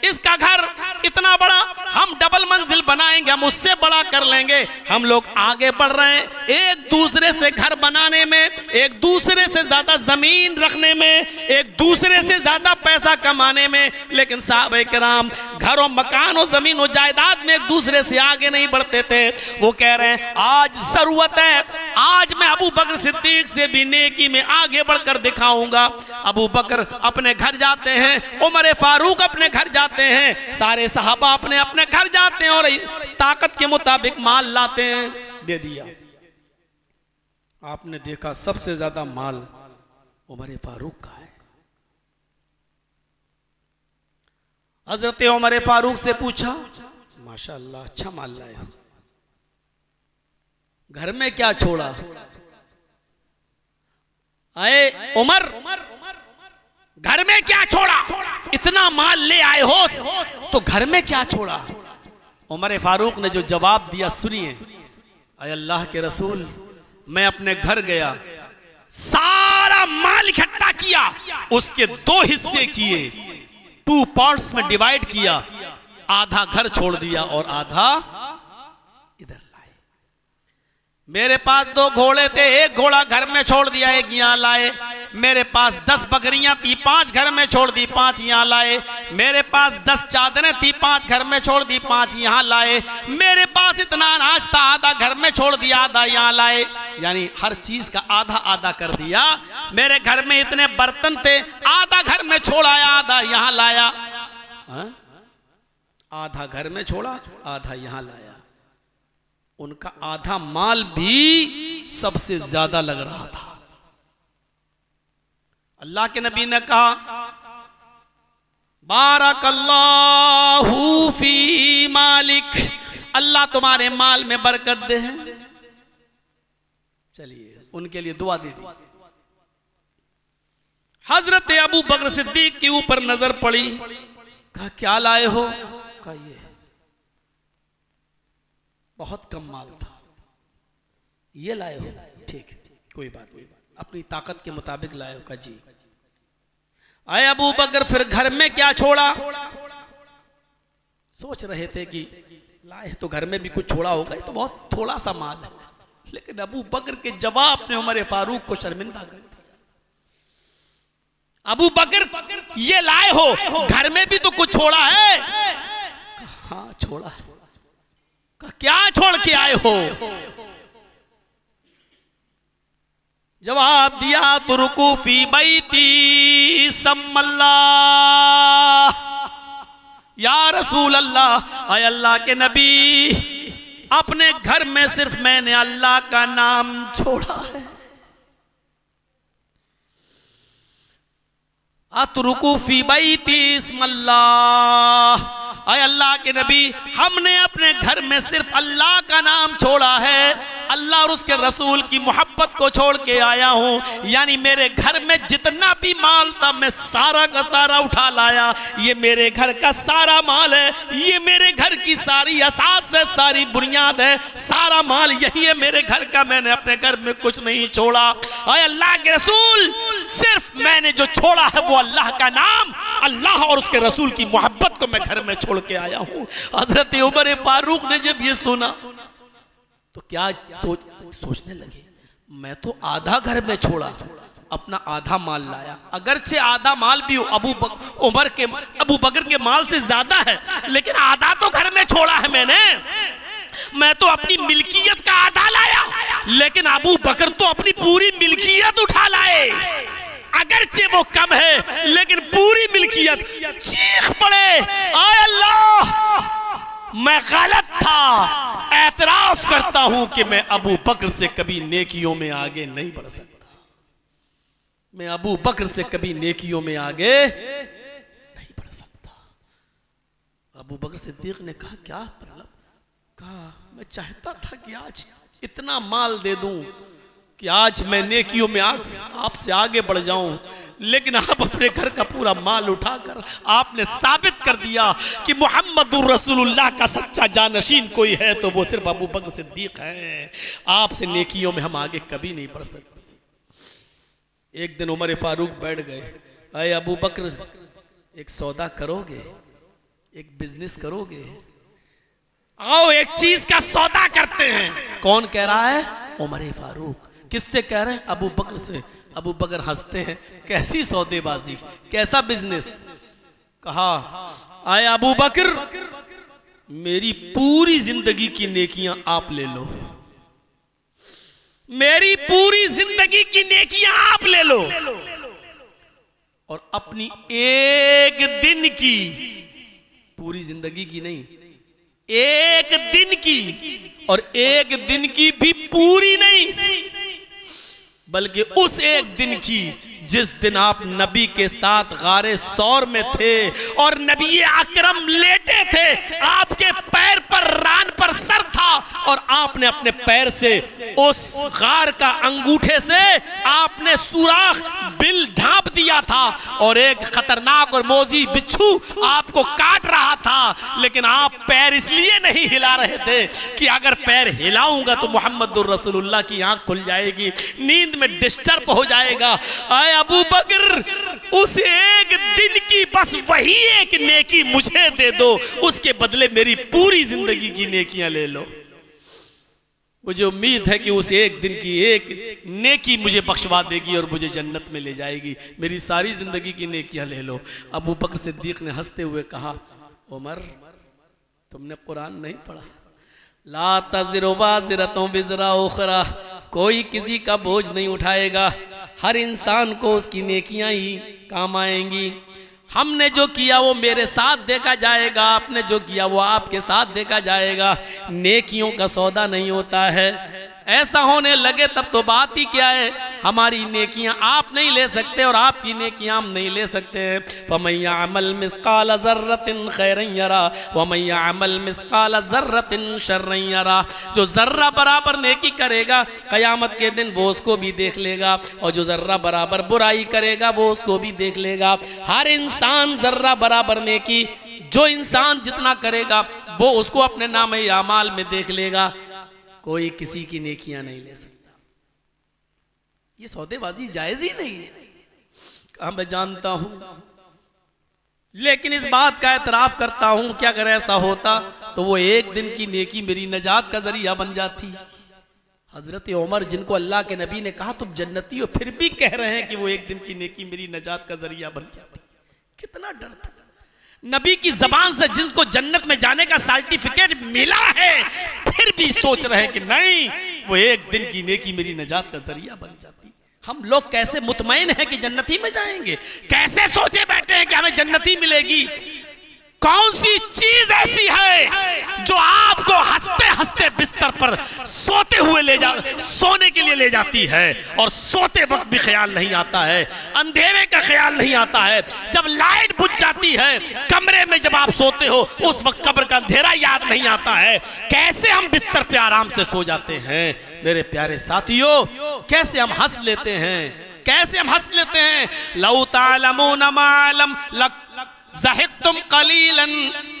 इसका घर इतना बड़ा, हम डबल मंजिल बनाएंगे, हम उससे बड़ा कर लेंगे। हम लोग आगे बढ़ रहे हैं एक दूसरे से घर बनाने में, एक दूसरे से ज्यादा जमीन रखने में, एक दूसरे से ज्यादा पैसा कमाने में। लेकिन साहब किराम घरों, मकान और जमीन और जायदाद में एक दूसरे से आगे नहीं बढ़ते थे। वो कह रहे हैं आज जरूरत है, आज मैं अबू बकर सिद्दीक से भी नेकी में आगे बढ़कर दिखाऊंगा। अबू बकर अपने घर जाते हैं, उमर फारूक अपने घर जाते हैं, सारे सहाबा अपने अपने घर जाते हैं और ताकत के मुताबिक माल लाते हैं। दे दिया। आपने देखा सबसे ज्यादा माल उमर फारूक का है। हजरत उमर फारूक से पूछा, माशाअल्लाह अच्छा माल लाए हो, घर में क्या छोड़ा? आए उमर, घर में क्या छोड़ा? इतना माल ले आए हो तो घर में क्या छोड़ा? उमर फारूक ने जो जवाब दिया सुनिए। अय अल्लाह के रसूल, मैं अपने घर गया, सारा माल इकट्ठा किया, उसके 2 हिस्से किए, 2 पार्ट्स में डिवाइड किया, आधा घर छोड़ दिया और आधा इधर लाए। मेरे पास 2 घोड़े थे, एक घोड़ा घर में छोड़ दिया, एक यहां लाए। मेरे पास 10 बकरियां थी, 5 घर में छोड़ दी, 5 यहां लाए। मेरे पास 10 चादरें थी, 5 घर में छोड़ दी, 5 यहां लाए। मेरे पास इतना अनाज था, आधा घर में छोड़ दिया, आधा यहां लाए। यानी हर चीज का आधा आधा कर दिया। मेरे घर में इतने बर्तन थे, आधा घर में छोड़ाया, आधा यहां लाया। आधा घर में छोड़ा, आधा यहां लाया। उनका आधा माल भी सबसे ज्यादा लग रहा था। अल्लाह के नबी ने कहा, बारकल्लाहु फी मालिक, अल्लाह तुम्हारे माल में बरकत दे। चलिए उनके लिए दुआ दे दी। हजरत अबू बकर सिद्दीक के ऊपर नजर पड़ी, कहा क्या लाए हो? कहा ये बहुत कम माल था, ये लाए हो? ठीक, कोई बात नहीं, अपनी ताकत के मुताबिक लाए हो? का जी। आए अबू बकर, फिर घर में क्या छोड़ा? सोच रहे थे कि लाए तो घर में भी कुछ छोड़ा होगा, ये तो बहुत थोड़ा सा माल है। लेकिन अबू बकर के जवाब ने उमर फारूक को शर्मिंदा कर दिया। अबू बकर, ये लाए हो, घर में भी तो कुछ छोड़ा है? हाँ छोड़ा है। क्या छोड़ के आए हो? जवाब दिया, तुरुकू फी बैती सम्मल्लाह, या रसूल अल्लाह, आय अल्लाह के नबी, अपने घर में सिर्फ मैंने अल्लाह का नाम छोड़ा है। अतरुकू फी बैती इस्मल्लाह, आय अल्लाह के नबी, हमने अपने घर में सिर्फ अल्लाह का नाम छोड़ा है, अल्लाह और उसके रसूल की मोहब्बत को छोड़ के आया हूं। यानी मेरे घर में जितना भी माल था मैं सारा का सारा उठा लाया। ये मेरे घर का सारा माल है, ये मेरे घर की सारी असास है, सारी बुनियाद है, सारा माल यही है मेरे घर का। मैंने अपने घर में कुछ नहीं छोड़ा। आय अल्लाह के रसूल, सिर्फ मैंने जो छोड़ा है वो अल्लाह का नाम, अल्लाह और उसके रसूल की मोहब्बत को मैं घर में छोड़ के आया हूं। हजरत उमर फारूक ने जब ये सुना तो क्या सोचने लगे, मैं तो आधा घर में छोड़ा, अपना आधा माल लाया। अगरचे आधा माल भी अबू बकर के माल से ज्यादा है, लेकिन आधा तो घर में छोड़ा है मैंने। मैं तो अपनी मिल्कियत का आधा लाया, लेकिन अबू बकर तो अपनी पूरी मिल्कियत उठा लाए। अगरचे वो कम है लेकिन पूरी मिल्कियत। चीख पड़े, आय अल्लाह मैं गलत था, एतराफ करता हूं कि मैं अबू बकर से कभी नेकियों में आगे नहीं बढ़ सकता, मैं अबू बकर से कभी नेकियों में आगे नहीं बढ़ सकता। अबू बकर सिद्दीक ने कहा क्या मतलब? कहा मैं चाहता था कि आज इतना माल दे दूं कि आज मैं नेकियों में आपसे आगे बढ़ जाऊं, लेकिन आप अपने घर का पूरा माल उठाकर आपने साबित कर दिया कि मुहम्मदुर रसूलुल्लाह का सच्चा जानशीन कोई है तो वो सिर्फ अबू बकर सिद्दीक है। आपसे नेकियों में हम आगे कभी नहीं बढ़ सकते। एक दिन उमर फारूक बैठ गए, अरे अबू बकर एक सौदा करोगे, एक बिजनेस करोगे? आओ एक चीज का सौदा करते हैं। कौन कह रहा है? उमर फारूक। किससे कह रहे हैं? अबू बकर से। अबू बकर हंसते हैं, कैसी सौदेबाजी, कैसा बिजनेस? कहा आए अबू बकर मेरी पूरी जिंदगी की नेकियां आप ले लो, मेरी पूरी जिंदगी की नेकियां आप ले लो और अपनी एक दिन की, पूरी जिंदगी की नहीं, एक दिन की, और एक दिन की भी पूरी नहीं बल्कि उस एक दिन की जिस दिन आप नबी के साथ गारे सौर में थे और नबी अकरम लेटे थे, आपके पैर पर रान पर सर था और आपने अपने पैर से उस गार का अंगूठे से आपने सुराख बिल ढांप दिया था और एक खतरनाक और मोजी बिच्छू आपको काट रहा था, लेकिन आप पैर इसलिए नहीं हिला रहे थे कि अगर पैर हिलाऊंगा तो मुहम्मदुर रसूलुल्लाह की आंख खुल जाएगी, नींद में डिस्टर्ब हो जाएगा। आए अबू बकर उस एक दिन की बस वही एक नेकी मुझे दे दो, उसके बदले मेरी पूरी जिंदगी की नेकियां ले लो। मुझे उम्मीद है कि उस एक दिन की एक नेकी मुझे बख्शवा देगी और मुझे जन्नत में ले जाएगी। मेरी सारी जिंदगी की नेकियां ले लो। अबू बकर सिद्दीक ने हंसते हुए कहा, उमर तुमने कुरान नहीं पढ़ा? ला तज़िरु वाज़िरतुन विज़रा उख़रा, कोई किसी का बोझ नहीं उठाएगा, हर इंसान को उसकी नेकियां ही काम आएंगी। हमने जो किया वो मेरे साथ देखा जाएगा, आपने जो किया वो आपके साथ देखा जाएगा। नेकियों का सौदा नहीं होता है। ऐसा होने लगे तब तो बात ही क्या है, हमारी नेकियां आप नहीं ले सकते और आपकी नेकियां हम नहीं ले सकते हैं। फमन यअमल मिस्काल ज़र्रतिन खैरन यरा वमन यअमल मिस्काल ज़र्रतिन शर्रन यरा, जो जर्रा बराबर नेकी करेगा क़यामत के दिन वो उसको भी देख लेगा और जो जर्रा बराबर बुराई करेगा वो उसको भी देख लेगा। हर इंसान जर्रा बराबर नेकी, जो इंसान जितना करेगा वो उसको अपने नामे आमाल में देख लेगा। कोई किसी की नेकियां नहीं ले सकता। ये सौदेबाजी जायज ही नहीं है। मैं जानता हूं, लेकिन इस बात का एतराफ करता हूं कि अगर ऐसा होता तो वो एक दिन की नेकी मेरी नजात का जरिया बन जाती। हजरत उमर जिनको अल्लाह के नबी ने कहा तुम जन्नती हो, फिर भी कह रहे हैं कि वो एक दिन की नेकी मेरी नजात का जरिया बन जाती। कितना डर था। नबी की जबान से जिनको जन्नत में जाने का सर्टिफिकेट मिला है फिर भी सोच रहे हैं कि नहीं, वो एक दिन की नेकी मेरी नजात का जरिया बन जाती। हम लोग कैसे मुतमईन हैं कि जन्नती में जाएंगे, कैसे सोचे बैठे हैं कि हमें जन्नती मिलेगी। कौन सी चीज ऐसी है जो आपको हंसते हंसते बिस्तर पर सोते हुए सोने के लिए ले जाती है और सोते वक्त भी ख्याल नहीं आता है, अंधेरे का ख्याल नहीं आता है, जब लाइट बुझ जाती है कमरे में जब आप सोते हो उस वक्त कब्र का अंधेरा याद नहीं आता है। कैसे हम बिस्तर पे आराम से सो जाते हैं मेरे प्यारे साथियों, कैसे हम हंस लेते हैं, कैसे हम हंस लेते हैं। लौ तालमून मालम लक ज़हिक्तुम कलीलन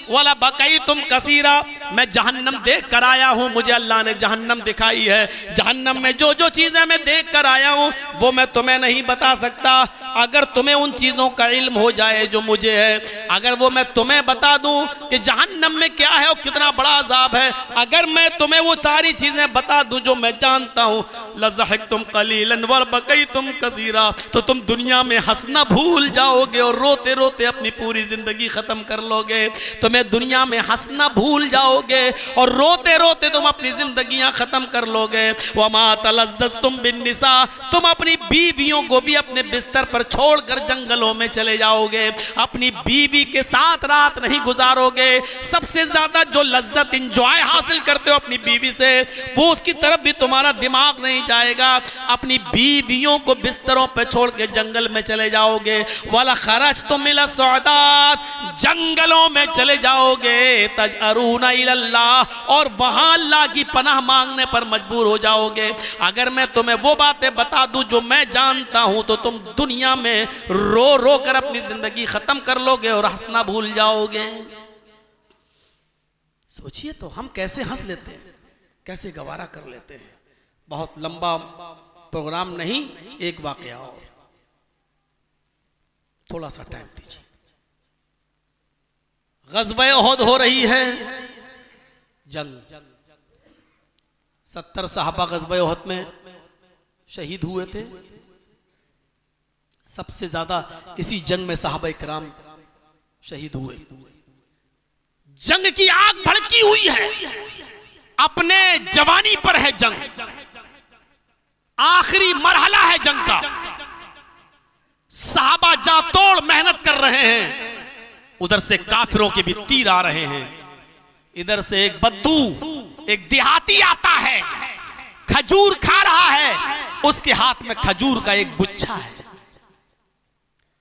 वला बकैतुम कसीरा। मैं जहन्नम देख कर आया हूँ, मुझे अल्लाह ने जहन्नम दिखाई है। जहन्नम में जो जो चीज़ें मैं देख कर आया हूँ वो मैं तुम्हें नहीं बता सकता। अगर तुम्हें उन चीज़ों का इल्म हो जाए जो मुझे है, अगर वो मैं तुम्हें बता दूँ कि जहन्नम में क्या है और कितना बड़ा अजाब है, अगर मैं तुम्हें वो सारी चीज़ें बता दूँ जो मैं जानता हूँ, लज़हिक्तुम कलीलन वला बकैतुम कसीरा, तो तुम दुनिया में हंसना भूल जाओगे और रोते रोते अपनी पूरी जिंदगी खत्म कर लोगे। तो तुम्हें दुनिया में हंसना भूल जाओगे और रोते रोते तुम अपनी जिंदगियां खत्म कर लोगे। वमा तलज़्ज़ुम बिन्निसा, तुम अपनी बीवियों को भी अपने बिस्तर पर छोड़कर जंगलों में चले जाओगे, अपनी बीवी के साथ रात नहीं गुजारोगे। सबसे ज्यादा जो लज्जत इंजॉय हासिल करते हो अपनी बीवी से, वो उसकी तरफ भी तुम्हारा दिमाग नहीं जाएगा। अपनी बीवियों को बिस्तरों पे छोड़ के जंगल में चले जाओगे। वाला खरज तुम मिला सौदात, जंगलों में चले जाओगे। तजअरूना इलल्लाह, और वहां अल्लाह की पनाह मांगने पर मजबूर हो जाओगे। अगर मैं तुम्हें वो बातें बता दूं जो मैं जानता हूं तो तुम दुनिया में रो रो कर अपनी जिंदगी खत्म कर लोगे और हंसना भूल जाओगे। सोचिए तो हम कैसे हंस लेते हैं, कैसे गवारा कर लेते हैं। बहुत लंबा प्रोग्राम नहीं, एक वाकया और, थोड़ा सा टाइम दीजिए। ग़ज़वे उहद हो रही है, जंग। 70 सहाबा ग़ज़वे उहद में शहीद हुए थे। सबसे ज्यादा इसी जंग में सहाबा इकराम शहीद हुए। जंग की आग भड़की हुई है, अपने जवानी पर है जंग, आखिरी मरहला है जंग का। सहाबा जा तोड़ मेहनत कर रहे हैं, उधर से काफिरों के भी तीर आ रहे हैं। इधर से एक बद्दू, एक देहाती आता है, खजूर खा रहा है, उसके हाथ में खजूर का एक गुच्छा है।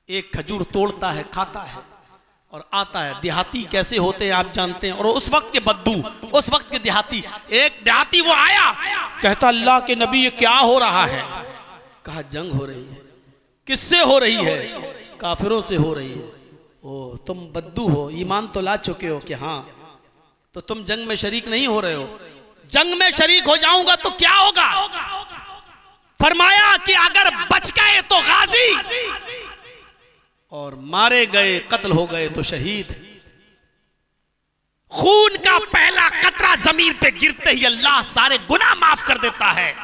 एक खजूर तोड़ता है, खाता है और आता है। देहाती कैसे होते हैं आप जानते हैं। और उस वक्त के बद्दू, उस वक्त के देहाती, एक देहाती वो आया, कहता अल्लाह के नबी ये क्या हो रहा है? कहा जंग हो रही है। किससे हो रही है? काफिरों से हो रही है। ओ तुम बद्दू हो, ईमान तो ला चुके हो कि हाँ, तो तुम जंग में शरीक नहीं हो रहे हो। जंग में शरीक हो जाऊंगा तो क्या होगा? फरमाया कि अगर बच गए तो गाजी, और मारे गए, कत्ल हो गए तो शहीद। खून का पहला कतरा जमीन पे गिरते ही अल्लाह सारे गुनाह माफ कर देता है।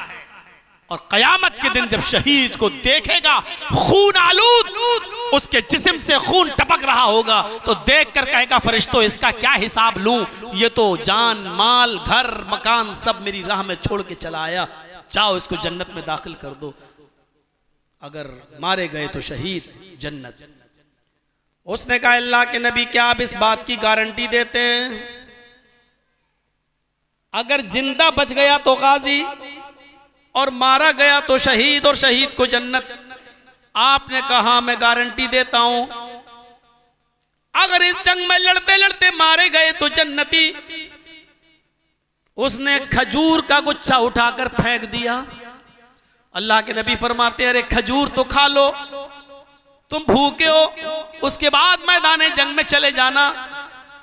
और कयामत के दिन जब शहीद को देखेगा खून आलूद, उसके जिस्म से खून टपक रहा होगा, तो देखकर कहेगा फरिश्तों इसका क्या हिसाब लूं? ये तो जान माल घर मकान सब मेरी राह में छोड़ के चला आया, जाओ इसको जन्नत में दाखिल कर दो। अगर मारे गए तो शहीद, जन्नत। उसने कहा अल्लाह के नबी क्या आप इस बात की गारंटी देते हैं? अगर जिंदा बच गया तो गाजी और मारा गया तो शहीद, और शहीद को जन्नत। आपने कहा मैं गारंटी देता हूं, अगर इस जंग में लड़ते लड़ते मारे गए तो जन्नती। उसने खजूर का गुच्छा उठाकर फेंक दिया। अल्लाह के नबी फरमाते अरे खजूर तो खा लो, तुम भूखे हो, उसके बाद मैदान जंग में चले जाना।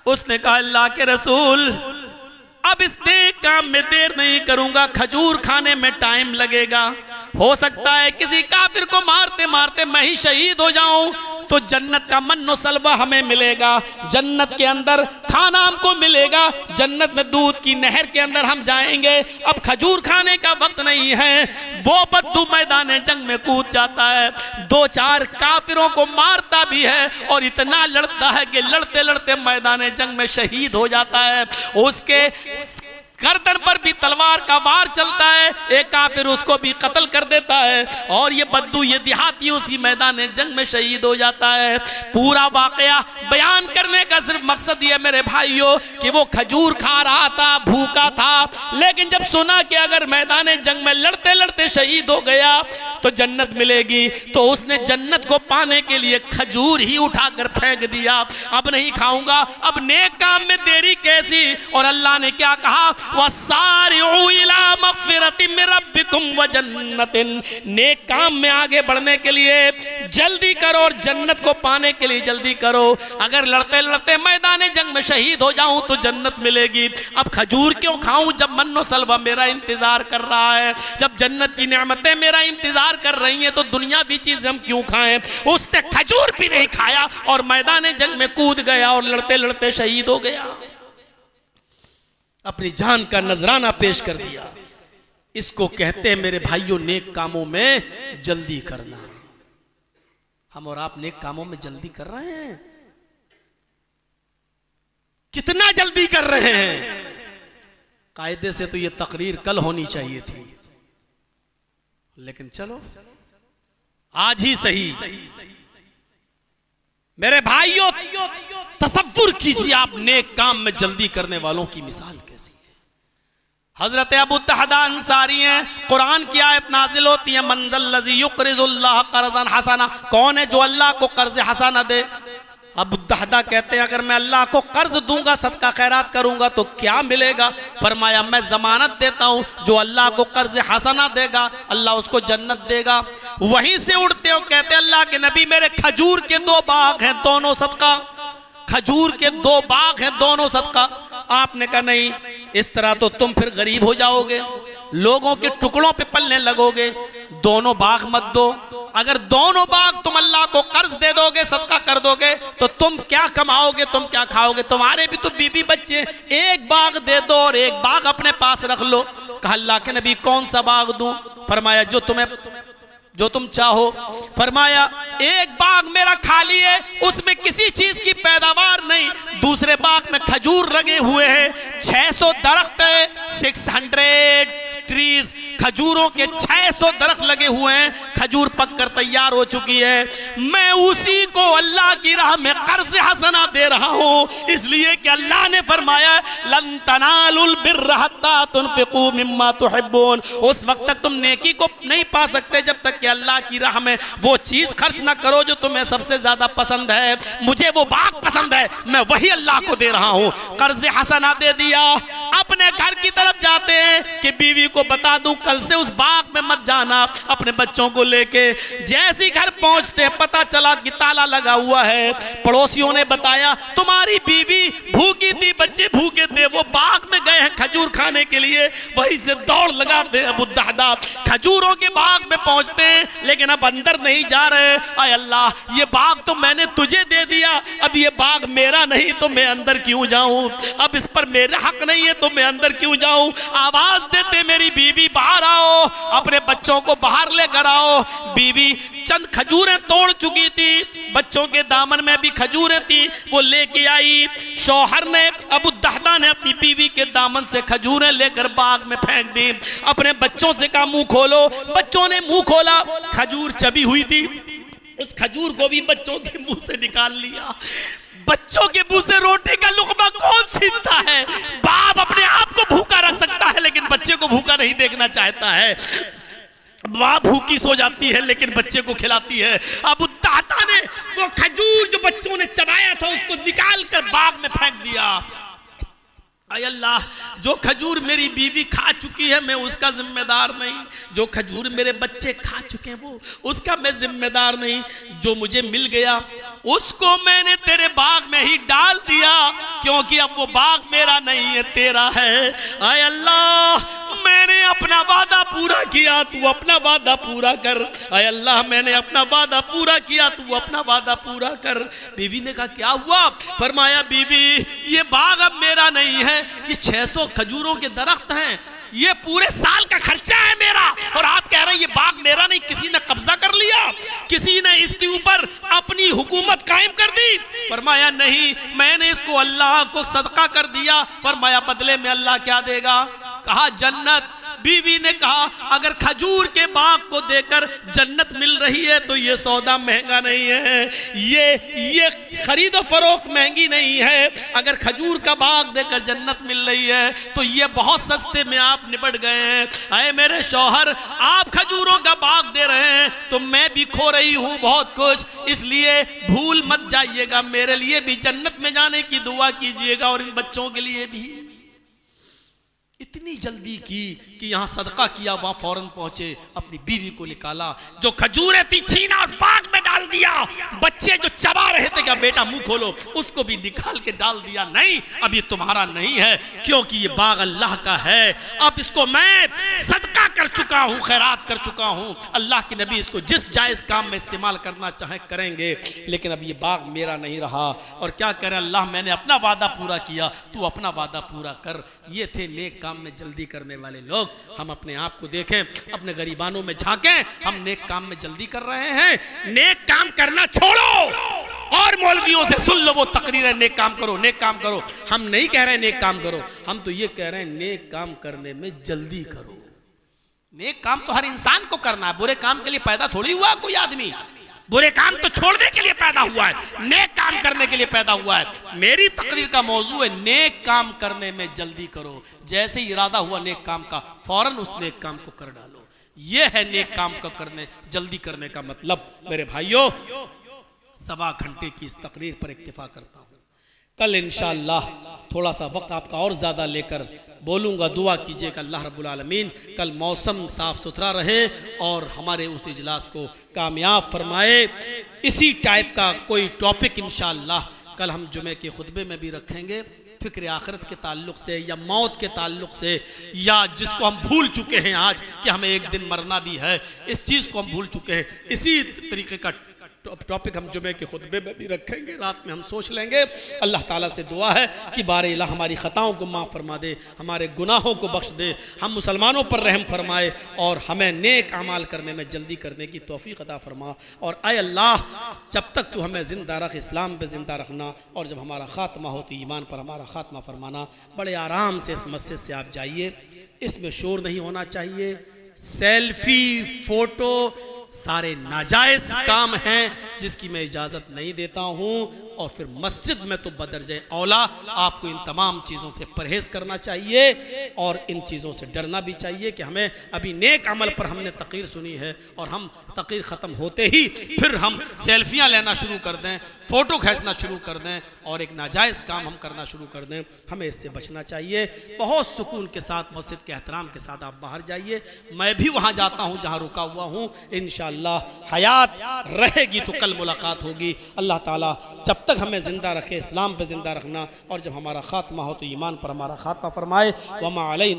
उसने कहा अल्लाह के रसूल अब इस नेक काम में देर नहीं करूंगा, खजूर खाने में टाइम लगेगा। हो सकता है किसी काफिर को मारते मारते मैं ही शहीद हो जाऊं, तो जन्नत का मन्नो सलवा हमें मिलेगा, जन्नत के अंदर खाना हमको मिलेगा, जन्नत में दूध की नहर के अंदर हम जाएंगे। अब खजूर खाने का वक्त नहीं है। वो बद्दू मैदान जंग में कूद जाता है, 2-4 काफिरों को मारता भी है और इतना लड़ता है कि लड़ते लड़ते मैदान जंग में शहीद हो जाता है। उसके गर्दन पर भी तलवार का वार चलता है, एक काफिर उसको भी कत्ल कर देता है और ये बद्दू, ये देहाती उसी मैदान जंग में शहीद हो जाता है। पूरा वाकया बयान करने का सिर्फ मकसद ये मेरे भाइयों कि वो खजूर खा रहा था, भूखा था, लेकिन जब सुना कि अगर मैदान जंग में लड़ते लड़ते शहीद हो गया तो जन्नत मिलेगी, तो उसने जन्नत को पाने के लिए खजूर ही उठाकर फेंक दिया। अब नहीं खाऊंगा, अब नेक काम में देरी कैसी। और अल्लाह ने क्या कहा, वसारिउ इला मगफिरतिम मिर रब्बिकुम व जन्नतिन, नेक काम में आगे बढ़ने के लिए जल्दी करो और जन्नत को पाने के लिए जल्दी करो। अगर लड़ते लड़ते मैदान जंग में शहीद हो जाऊं तो जन्नत मिलेगी। अब खजूर क्यों खाऊं जब मन्नो सलवा मेरा इंतजार कर रहा है, जब जन्नत की नेमतें मेरा इंतजार कर रही हैं, तो दुनियावी चीजें हम क्यों खाएं। उसने खजूर भी नहीं खाया और मैदान जंग में कूद गया और लड़ते लड़ते शहीद हो गया, अपनी जान का नजराना पेश कर दिया। इसको कहते हैं मेरे भाइयों नेक कामों में जल्दी करना। हम और आप नेक कामों में जल्दी कर रहे हैं। कितना जल्दी कर रहे हैं। कायदे से तो ये तकरीर कल होनी चाहिए थी, लेकिन चलो आज ही सही। मेरे भाइयों, तसव्वुर कीजिए आप नेक काम में जल्दी करने वालों की मिसाल कैसी है। हजरत अबू दहदा अंसारी हैं, कुरान की आयत नाजिल होती है, मंज़ल लज़ी युक़रिज़ुल्लाह क़र्ज़न हसना, कौन है जो अल्लाह को कर्ज हसना दे। अबू दहदा कहते हैं अगर मैं अल्लाह को कर्ज दूंगा, सदका खैरात करूंगा तो क्या मिलेगा। फरमाया मैं जमानत देता हूं, जो अल्लाह को कर्ज हसना देगा अल्लाह उसको जन्नत देगा। वहीं से उड़ते हो कहते अल्लाह के नबी मेरे खजूर के 2 बाग हैं, दोनों सदका। खजूर के 2 बाग हैं, दोनों सदका। आपने कहा नहीं, इस तरह तो तुम फिर गरीब हो जाओगे, लोगों के टुकड़ों पे पलने लगोगे, दोनों बाग मत दो। अगर दोनों बाग तुम अल्लाह को कर्ज दे दोगे, सदका कर दोगे, तो तुम क्या कमाओगे, तुम क्या खाओगे। तुम्हारे भी तो बीवी बच्चे, एक बाग दे दो और एक बाग अपने पास रख लो। कहा अल्लाह के नबी कौन सा बाग दूं। फरमाया जो तुम चाहो। फरमाया एक बाग मेरा खाली है, उसमें किसी चीज की पैदावार नहीं, दूसरे बाग में खजूर लगे हुए हैं, 600 दरख्त है, 600 ट्रीज, खजूरों के 600 दरख्त लगे हुए हैं, खजूर पककर तैयार हो चुकी है। मैं उसी को अल्लाह की राह में कर्ज हसना दे रहा हूं, इसलिए कि अल्लाह ने फरमाया लन तनालुल बिर्र हत्ता तुनफिकू मिम्मा तुहिब्बून। उस वक्त तक तुम नेकी को नहीं पा सकते जब तक कि अल्लाह की राह में वो चीज खर्च ना करो जो तुम्हें सबसे ज्यादा पसंद है। मुझे वो बाग पसंद है, मैं वही अल्लाह को दे रहा हूं। कर्ज हसना दे दिया। अपने घर की तरफ जाते हैं कि बीवी को बता दूं कल से उस बाग में मत जाना अपने बच्चों को लेके। जैसे घर पहुंचते पता चला कि ताला लगा हुआ है। पड़ोसियों ने बताया तुम्हारी बीवी भूखी थी, बच्चे भूखे थे, वो बाग में गए हैं खजूर खाने के लिए। वहीं से दौड़ लगाते हैं अबू दहदा, खजूरों के बाग में पहुंचते हैं, लेकिन अब अंदर नहीं जा रहे। आय अल्लाह, ये बाग तो मैंने तुझे दे दिया, अब ये बाग मेरा नहीं तो मैं अंदर क्यों जाऊं, अब इस पर मेरा हक नहीं है तो मैं अंदर क्यों जाऊं। आवाज देते मेरी बीवी बाहर आओ, अपने बच्चों को बाहर लेकर आओ। बीवी चंद खजूरें तोड़ चुकी थी, बच्चों के दामन में भी खजूरें थी, वो लेके आई। शौहर ने, अबू दहदा ने अपनी बीवी के दामन से खजूरें लेकर बाग में फेंक दी। अपने बच्चों से कहा मुंह खोलो। बच्चों ने मुंह खोला, खजूर चबी हुई थी, उस खजूर को भी बच्चों के मुंह से निकाल लिया। बच्चों के मुंह से रोटी का लुकमा कौन छीनता है। बाप अपने आप को भूखा रख सकता है लेकिन बच्चे को भूखा नहीं देखना चाहता है। माँ भूखी सो जाती है लेकिन बच्चे को खिलाती है। अबू दहदा ने वो खजूर जो बच्चों ने चबाया था उसको निकाल कर बाग में फेंक दिया। आय अल्लाह, जो खजूर मेरी बीवी खा चुकी है मैं उसका जिम्मेदार नहीं, जो खजूर मेरे बच्चे खा चुके हैं वो उसका मैं जिम्मेदार नहीं। जो मुझे मिल गया उसको मैंने तेरे बाग में ही डाल दिया, क्योंकि अब वो बाग मेरा नहीं है तेरा है। आय अल्लाह, मैंने अपना वादा पूरा किया, तू अपना वादा पूरा कर। आय अल्लाह, मैंने अपना वादा पूरा किया, तू अपना वादा पूरा कर। बीवी ने कहा क्या हुआ। फरमाया बीवी ये बाग अब मेरा नहीं है, ये 600 खजूरों के दरख्त हैं, ये पूरे साल का खर्चा है मेरा, और आप कह रहे हैं ये बाग मेरा नहीं, किसी ने कब्जा कर लिया, किसी ने इसके ऊपर अपनी हुकूमत कायम कर दी। फरमाया नहीं, मैंने इसको अल्लाह को सदका कर दिया। फरमाया बदले में अल्लाह क्या देगा। कहा जन्नत। बीवी ने कहा अगर खजूर के बाग को देकर जन्नत मिल रही है तो ये सौदा महंगा नहीं है, ये खरीदो फरोख्त महंगी नहीं है। अगर खजूर का बाग देकर जन्नत मिल रही है तो ये बहुत सस्ते में आप निपट गए हैं। अरे मेरे शौहर, आप खजूरों का बाग दे रहे हैं तो मैं भी खो रही हूँ बहुत कुछ, इसलिए भूल मत जाइएगा, मेरे लिए भी जन्नत में जाने की दुआ कीजिएगा और इन बच्चों के लिए भी। इतनी जल्दी की कि यहां सदका किया, वहां फौरन पहुंचे, अपनी बीवी को निकाला, जो खजूरें थी छीना और बाग में डाल दिया। बच्चे जो चबा रहे थे क्या बेटा मुंह खोलो, उसको भी निकाल के डाल दिया। नहीं, अब ये तुम्हारा नहीं है, क्योंकि ये बाग अल्लाह का है, अब इसको मैं सदका कर चुका हूं, खैरात कर चुका हूं। अल्लाह के नबी इसको जिस जायज काम में इस्तेमाल करना चाहे करेंगे, लेकिन अब ये बाग मेरा नहीं रहा। और क्या करें, अल्लाह मैंने अपना वादा पूरा किया, तू अपना वादा पूरा कर। ये थे नेक काम में जल्दी करने वाले लोग। हम अपने आप को देखें, अपने गरीबानों में झांकें, हम नेक काम में जल्दी कर रहे हैं। नेक काम करना छोड़ो और मौलवियों से सुन लो वो तकरीर है, नेक काम करो, नेक काम करो। हम नहीं कह रहे नेक काम करो, हम तो ये कह रहे हैं नेक काम करने में जल्दी करो। नेक काम तो हर इंसान को करना है, बुरे काम के लिए पैदा थोड़ी हुआ कोई आदमी। बुरे काम तो छोड़ने के लिए पैदा हुआ है, नेक काम करने के लिए पैदा हुआ है। मेरी तकरीर का मौजू है नेक काम करने में जल्दी करो। जैसे ही इरादा हुआ नेक काम का, फौरन उस नेक काम को कर डालो। यह है नेक काम को करने जल्दी करने का मतलब। मेरे भाइयों, 1.25 घंटे की इस तकरीर पर इक्तिफा करता हूं। कल इंशाअल्लाह थोड़ा सा वक्त आपका और ज़्यादा लेकर बोलूँगा। दुआ कीजिएगा अल्लाह रब्बुल आलमीन कल मौसम साफ़ सुथरा रहे और हमारे उस इजलास को कामयाब फरमाए। इसी टाइप का कोई टॉपिक इंशाअल्लाह कल हम जुमे के खुतबे में भी रखेंगे, फ़िक्र आखिरत के ताल्लुक़ से या मौत के ताल्लुक़ से, या जिसको हम भूल चुके हैं आज कि हमें एक दिन मरना भी है, इस चीज़ को हम भूल चुके हैं। इसी तरीके का टॉपिक हम जुमे के खुतबे में भी रखेंगे। रात में हम सोच लेंगे। अल्लाह ताला से दुआ है कि बारे इलाह हमारी ख़ताओं को माफ़ फरमा दे, हमारे गुनाहों को बख्श दे, हम मुसलमानों पर रहम फरमाए और हमें नेक अमाल करने में जल्दी करने की तौफीक अता फरमा। और आए अल्लाह, जब तक तू हमें ज़िंदा रख, इस्लाम पे ज़िंदा रखना, और जब हमारा ख़ात्मा हो तो ईमान पर हमारा ख़ात्मा फरमाना। बड़े आराम से इस मस्जिद से आप जाइए, इसमें शोर नहीं होना चाहिए। सेल्फी, फ़ोटो सारे नाजायज़ काम हैं जिसकी मैं इजाज़त नहीं देता हूँ। और फिर मस्जिद में तो बदरजे औला आपको इन तमाम चीज़ों से परहेज़ करना चाहिए और इन चीज़ों से डरना भी चाहिए कि हमें अभी नेक अमल पर हमने तकरीर सुनी है और हम तकरीर ख़त्म होते ही फिर हम सेल्फियाँ लेना शुरू कर दें, फ़ोटो खींचना शुरू कर दें और एक नाजायज़ काम हम करना शुरू कर दें। हमें इससे बचना चाहिए। बहुत सुकून के साथ, मस्जिद के एहतराम के साथ आप बाहर जाइए। मैं भी वहाँ जाता हूँ जहाँ रुका हुआ हूँ। इंशाअल्लाह हयात रहेगी तो कल मुलाकात होगी। अल्लाह ताला जब तक हमें ज़िंदा रखे, इस्लाम पे ज़िंदा रखना, और जब हमारा ख़ात्मा हो तो ईमान पर हमारा ख़ात्मा फरमाए। वमा अलैना